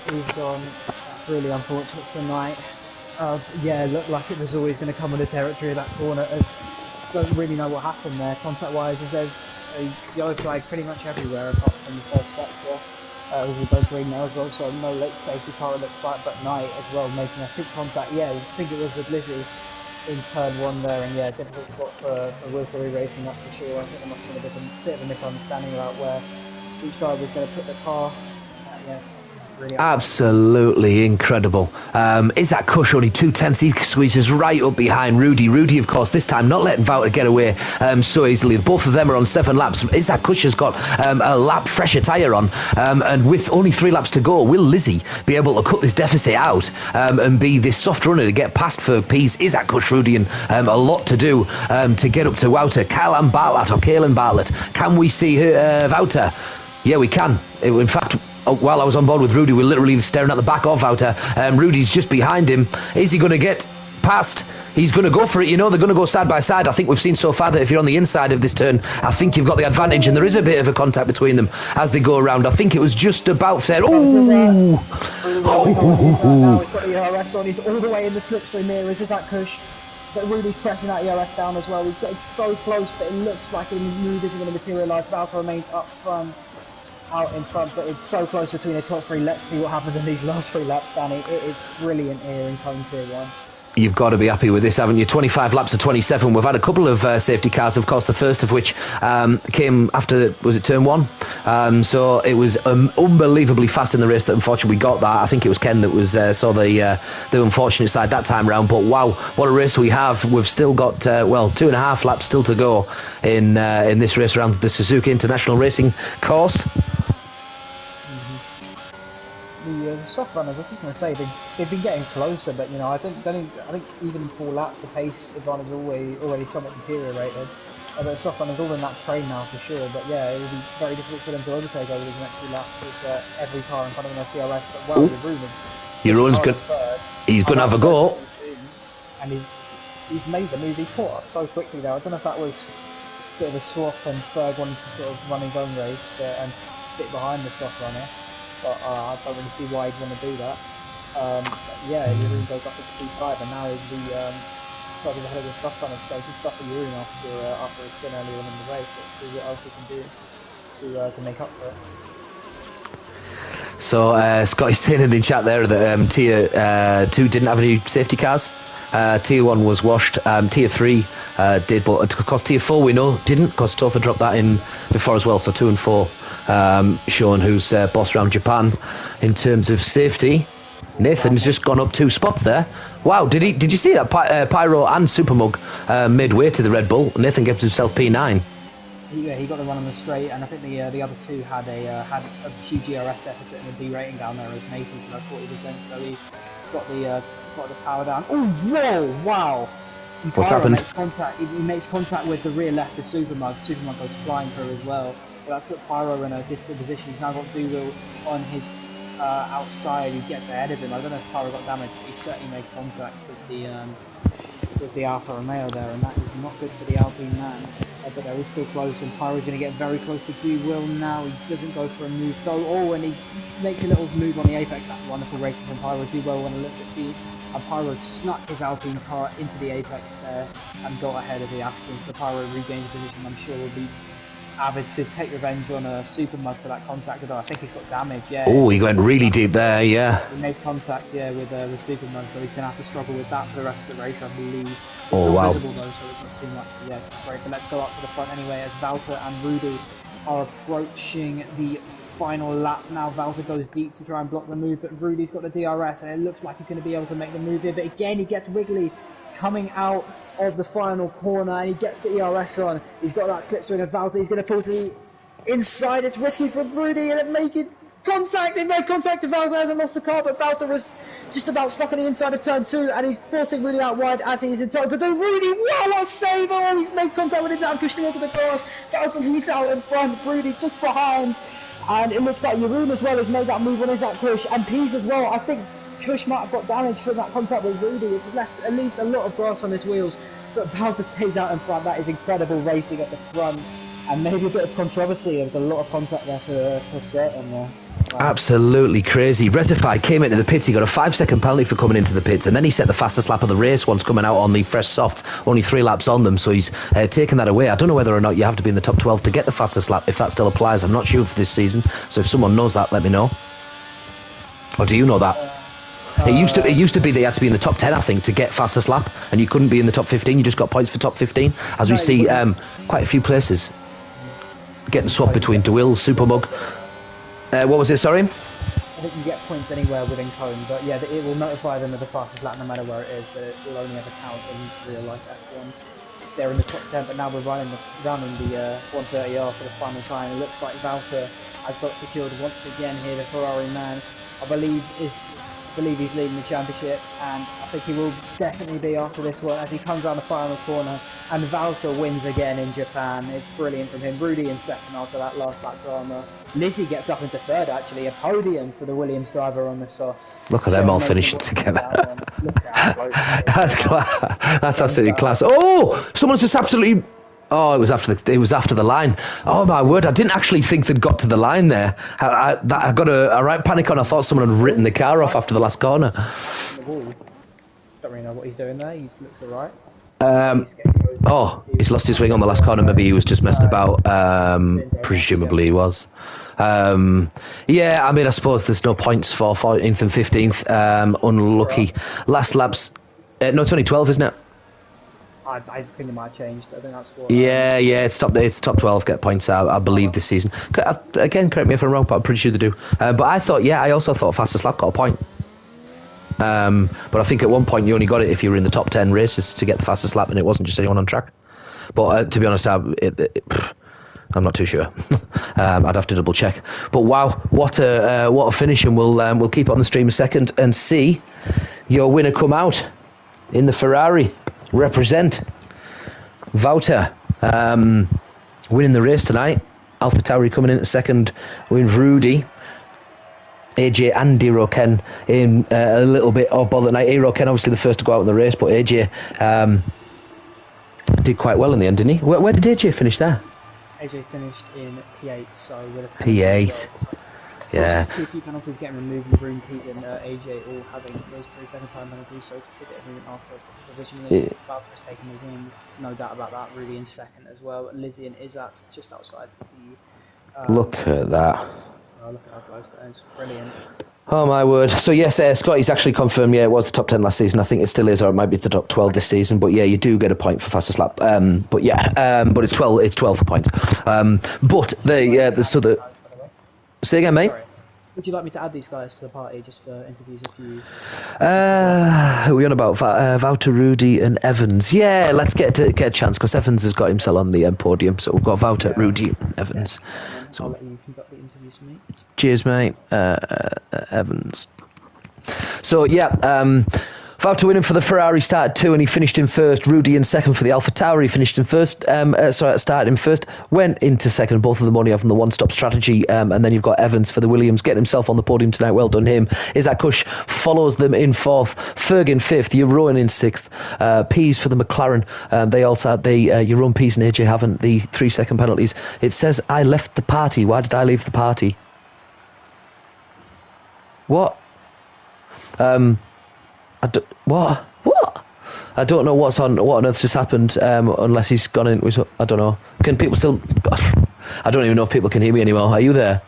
He's gone. That's really unfortunate for Knight. Yeah, looked like it was always going to come with the territory of that corner. Don't really know what happened there contact wise, as there's a yellow flag pretty much everywhere apart from the first sector. With both green now as well, so no late safety car it looks like, but Knight as well making a quick contact. Yeah, I think it was with Lizzie in turn 1 there, and yeah, difficult spot for Wiltshire Racing, that's for sure. I think there must have been a bit of a misunderstanding about where each driver was going to put the car. Yeah. Really absolutely incredible. Isaac Kush only 2 tenths. He squeezes right up behind Rudy. Rudy, of course, this time not letting Wouter get away so easily. Both of them are on 7 laps. Isaac Kush has got a lap fresher tyre on, and with only 3 laps to go, will Lizzie be able to cut this deficit out and be this soft runner to get past Ferg Pease? Isaac Kush, Rudy, and a lot to do to get up to Wouter. Kaelan Bartlett. Can we see Wouter? Yeah, we can. In fact, while I was on board with Rudy, we're literally staring at the back of Wouter. Rudy's just behind him. Is he going to get past? He's going to go for it. You know, they're going to go side by side. I think we've seen so far that if you're on the inside of this turn, I think you've got the advantage, and there is a bit of a contact between them as they go around. I think it was just about said. Now he's got the ERS on. He's all the way in the slipstream here. Is that Kush? But Rudy's pressing that ERS down as well. He's getting so close, but it looks like the move isn't going to materialise. Wouter remains up front. out in front, but it's so close between the top 3. Let's see what happens in these last 3 laps, Danny. It is brilliant here in Cone Tier 1. You've got to be happy with this, haven't you? 25 laps to 27. We've had a couple of safety cars, of course, the first of which came after, was it turn 1? So it was unbelievably fast in the race that unfortunately we got that. I think it was Ken that was saw the unfortunate side that time round. But wow, what a race we have. We've still got, 2.5 laps still to go in this race around the Suzuka International Racing course. The soft runners, I was just going to say, they've been getting closer, but I think even in 4 laps the pace advantage is already somewhat deteriorated. The soft runners all in that train now for sure, but yeah, it will be very difficult for them to overtake over these next 2 laps. It's every car in front of them on CRS, but well, Jeroen's good. He's going to have a go. And he's made the move. He caught up so quickly there. I don't know if that was a bit of a swap and Ferg wanted to sort of run his own race and stick behind the soft runner. But I don't really see why he'd want to do that. But yeah, Jeroen goes up to P5, and now he's got ahead of the soft runners, so he can stop at Jeroen after his spin earlier on in the race. Let's see what else he can do to make up for it. So Scotty's saying in the chat there that Tier 2 didn't have any safety cars. Tier 1 was washed. Tier 3 did, but of course Tier 4 we know didn't, because Topher dropped that in before as well. So 2 and 4 showing who's boss around Japan in terms of safety. Nathan's just gone up 2 spots there. Wow, did you see that? Pyro and Supermug made way to the Red Bull. Nathan gives himself P9. Yeah, he got the run on the straight, and I think the other 2 had a huge GRS deficit and a D rating down there as Nathan, so that's 40%. So he got the power down. Oh, whoa, wow! And What's Pyro happened? He makes contact with the rear left of Supermug. Supermug goes flying through as well. So that's put Pyro in a difficult position. He's now got Doolittle on his outside. He gets ahead of him. I don't know if Pyro got damaged, but he certainly made contact with the Alfa Romeo there, and that is not good for the Alpine man. But they're all still close, and Pyro's going to get very close to G-Will now. He doesn't go for a move. And he makes a little move on the apex. That's wonderful racing from Pyro. G-Will went a little bit deep, and Pyro snuck his Alpine car into the apex there and got ahead of the Aston. So Pyro regains position. I'm sure will be avid to take revenge on a Supermug for that contact. Although I think he's got damage. Yeah. Oh, he went really deep there. Yeah. He made contact. Yeah, with Supermug. So he's going to have to struggle with that for the rest of the race, I believe. Oh, it's not wow. visible though, so it's not too much. Yeah, it's great. But let's go up to the front anyway, as Valter and Rudy are approaching the final lap now. Valter goes deep to try and block the move, but Rudy's got the DRS, and it looks like he's going to be able to make the move here. But again, he gets wiggly coming out of the final corner, and he gets the ERS on. He's got that slipstream of Valter. He's going to pull to the inside. It's risky for Rudy, and it making contact. He made contact. Valter hasn't lost the car, but Valter was just about stuck on the inside of turn 2, and he's forcing Rudy out wide as he is entitled to do. Rudy, wow, what a save! Oh, he's made contact with him now, pushing him onto the grass. Valter leads out in front, Rudy just behind, and it looks like Jeroen as well has made that move on his that push, and Pease as well. I think Kush might have got damage from that contact with Rudy. It's left at least a lot of grass on his wheels, but Valter stays out in front. That is incredible racing at the front, and maybe a bit of controversy. There was a lot of contact there for certain there. Wow. Absolutely crazy. Resify came into the pits. He got a 5-second penalty for coming into the pits, and then he set the fastest lap of the race once coming out on the fresh softs, only 3 laps on them, so he's taken that away. I don't know whether or not you have to be in the top 12 to get the fastest lap, if that still applies. I'm not sure for this season, so if someone knows that, let me know. Or do you know that? It used to be that you had to be in the top 10, I think, to get fastest lap, and you couldn't be in the top 15. You just got points for top 15, as we see quite a few places getting swapped between DeWill, Supermug. What was it, sorry? I think you get points anywhere within Cone, but yeah, it will notify them of the fastest lap no matter where it is, but it will only ever count in real life F1. They're in the top 10, but now we're running the 130R for the final time. It looks like Valter has got secured once again here, the Ferrari man. I believe he's leading the championship, and I think he will definitely be after this one as he comes around the final corner, and Valter wins again in Japan. It's brilliant from him. Rudy in second after that last lap drama. Lizzie gets up into third, actually, a podium for the Williams driver on the softs. Look at them all finishing together. That's absolutely class. Oh, someone's just absolutely... Oh, it was after the line. Oh my word! I didn't actually think they'd got to the line there. I got a right panic on. I thought someone had written the car off after the last corner. Don't really know what he's doing there. He looks alright. He's lost his wing on the last corner. Maybe he was just messing about. Presumably he was. Yeah, I mean, I suppose there's no points for 14th and 15th. Unlucky. Last laps. No, it's only 12, isn't it? I think it might have changed. I think that's what. Yeah, it's top 12 get points out, I believe, this season. Again, correct me if I'm wrong, but I'm pretty sure they do. But I also thought fastest lap got a point. But I think at one point you only got it if you were in the top 10 races to get the fastest lap, and it wasn't just anyone on track. But to be honest, I'm not too sure. I'd have to double check. But wow, what a finish! And we'll keep it on the stream a second and see your winner come out in the Ferrari. Represent Wouter winning the race tonight. AlphaTauri coming in at second with Rudy. AJ and Ken in a little bit of bother tonight. Ken obviously the first to go out in the race, but AJ did quite well in the end, didn't he? Where did AJ finish there? AJ finished in P8, so with a P8. Yeah. Two few penalties getting removed in the room, P's and AJ all having those 3 second time penalties, so consider everything after provisionally. Valkyra's taking the win, no doubt about that. Rudy in second as well. Lizzie and Izzat just outside the. Look at that. Oh, look at how close that is. Brilliant. Oh my word. So yes, Scotty's actually confirmed, it was the top 10 last season. I think it still is, or it might be the top 12 this season. But yeah, you do get a point for fastest lap. But it's 12 for points. Say again, mate. Sorry. Would you like me to add these guys to the party just for interviews if you... Who are we on about? Wouter, Rudy and Evans. Yeah, let's get a chance, because Evans has got himself on the podium. So we've got Wouter, Rudy, Evans. Yeah. So, I'll let you conduct the interviews for me. Cheers, mate. Evans. So, Wouter winning for the Ferrari, started 2 and he finished in first. Rudy in second for the AlphaTauri, finished in first. Started in first, went into second. Both of them only having the one-stop strategy. And then you've got Evans for the Williams, getting himself on the podium tonight. Well done him. Isaac Kush follows them in fourth. Ferg in fifth. Jeroen in sixth. Pease for the McLaren. They also had Jeroen Pease and AJ haven't the 3 second penalties. It says I left the party. Why did I leave the party? What? What? I don't know what on earth just happened, unless he's gone in. I don't know. Can people still... I don't even know if people can hear me anymore. Are you there?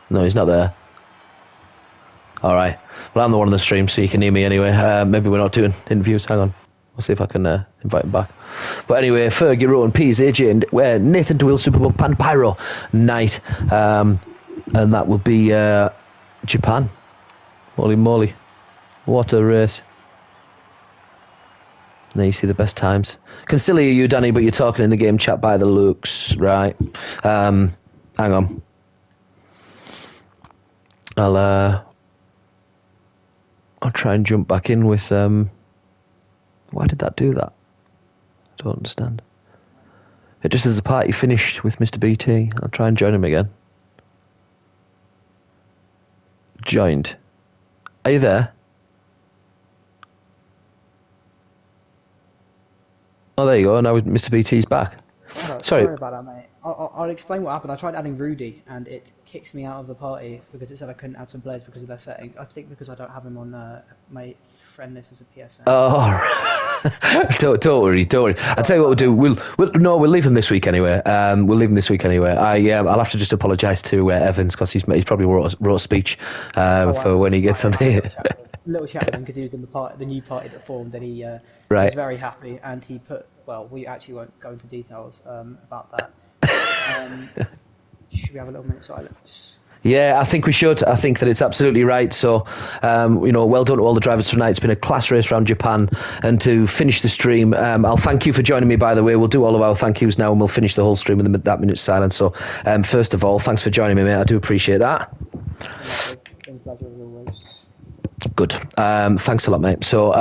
No, he's not there. Alright. Well, I'm the one on the stream, so you can hear me anyway. Maybe we're not doing interviews. Hang on. I'll see if I can invite him back. But anyway, Ferg, Jeroen, Pease, AJ, and Nathan DeWill, Superbook, Pan Pyro, Knight. And that will be Japan. Holy moly. What a race. There you see the best times. Can still hear you, Danny, but you're talking in the game chat by the looks. Right. Hang on. I'll try and jump back in with... Why did that do that? I don't understand. It just says the party finished with Mr. BT. I'll try and join him again. Joined. Are you there? Oh, there you go. Now Mr. BT's back. Sorry about that, mate. I'll explain what happened. I tried adding Rudy, and it kicks me out of the party because it said I couldn't add some players because of their settings. I think because I don't have him on my friend list as a PSN. Oh, don't worry. I'll tell you what we'll do. We'll leave him this week anyway. I'll have to just apologise to Evans because he's probably wrote a speech for when he gets on the... Little chat with him because he was in the new party that formed, and he was very happy, and he put... Well, we actually won't go into details about that. Should we have a little minute silence? Yeah, I think we should. I think that it's absolutely right. So, well done to all the drivers tonight. It's been a class race around Japan. And to finish the stream, I'll thank you for joining me, by the way. We'll do all of our thank yous now, and we'll finish the whole stream with that minute's silence. So, first of all, thanks for joining me, mate. I do appreciate that. Good. Thanks a lot, mate. So,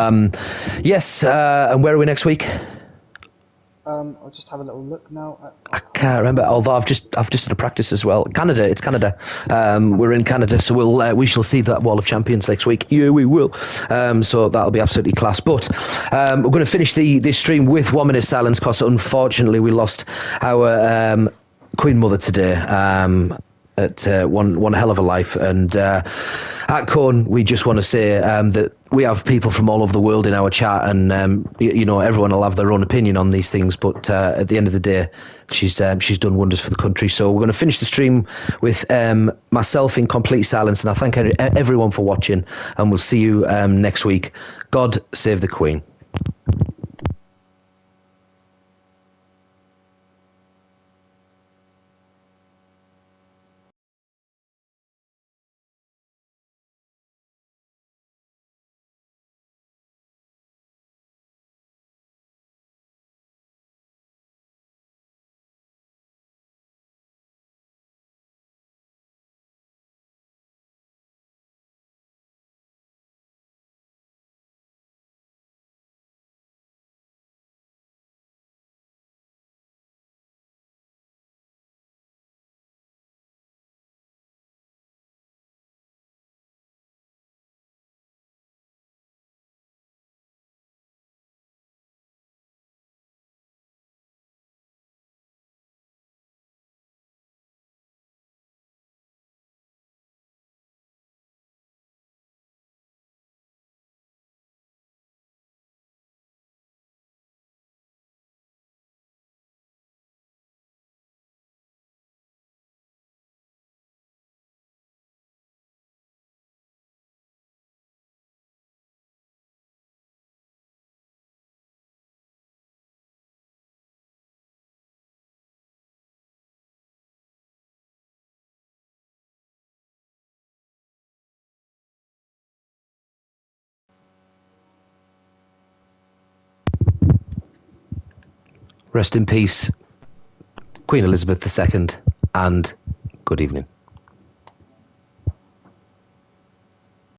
yes, and where are we next week? I'll just have a little look now. I can't remember. Although I've just had a practice as well. Canada. It's Canada. We're in Canada, so we shall see that Wall of Champions next week. Yeah, we will. So that'll be absolutely class. But we're going to finish this stream with 1 minute silence because unfortunately we lost our Queen Mother today. one hell of a life. And at Corn, we just want to say that we have people from all over the world in our chat, and everyone will have their own opinion on these things. But at the end of the day, she's done wonders for the country. So we're going to finish the stream with myself in complete silence, and I thank everyone for watching, and we'll see you next week. God save the Queen. Rest in peace, Queen Elizabeth II, and good evening.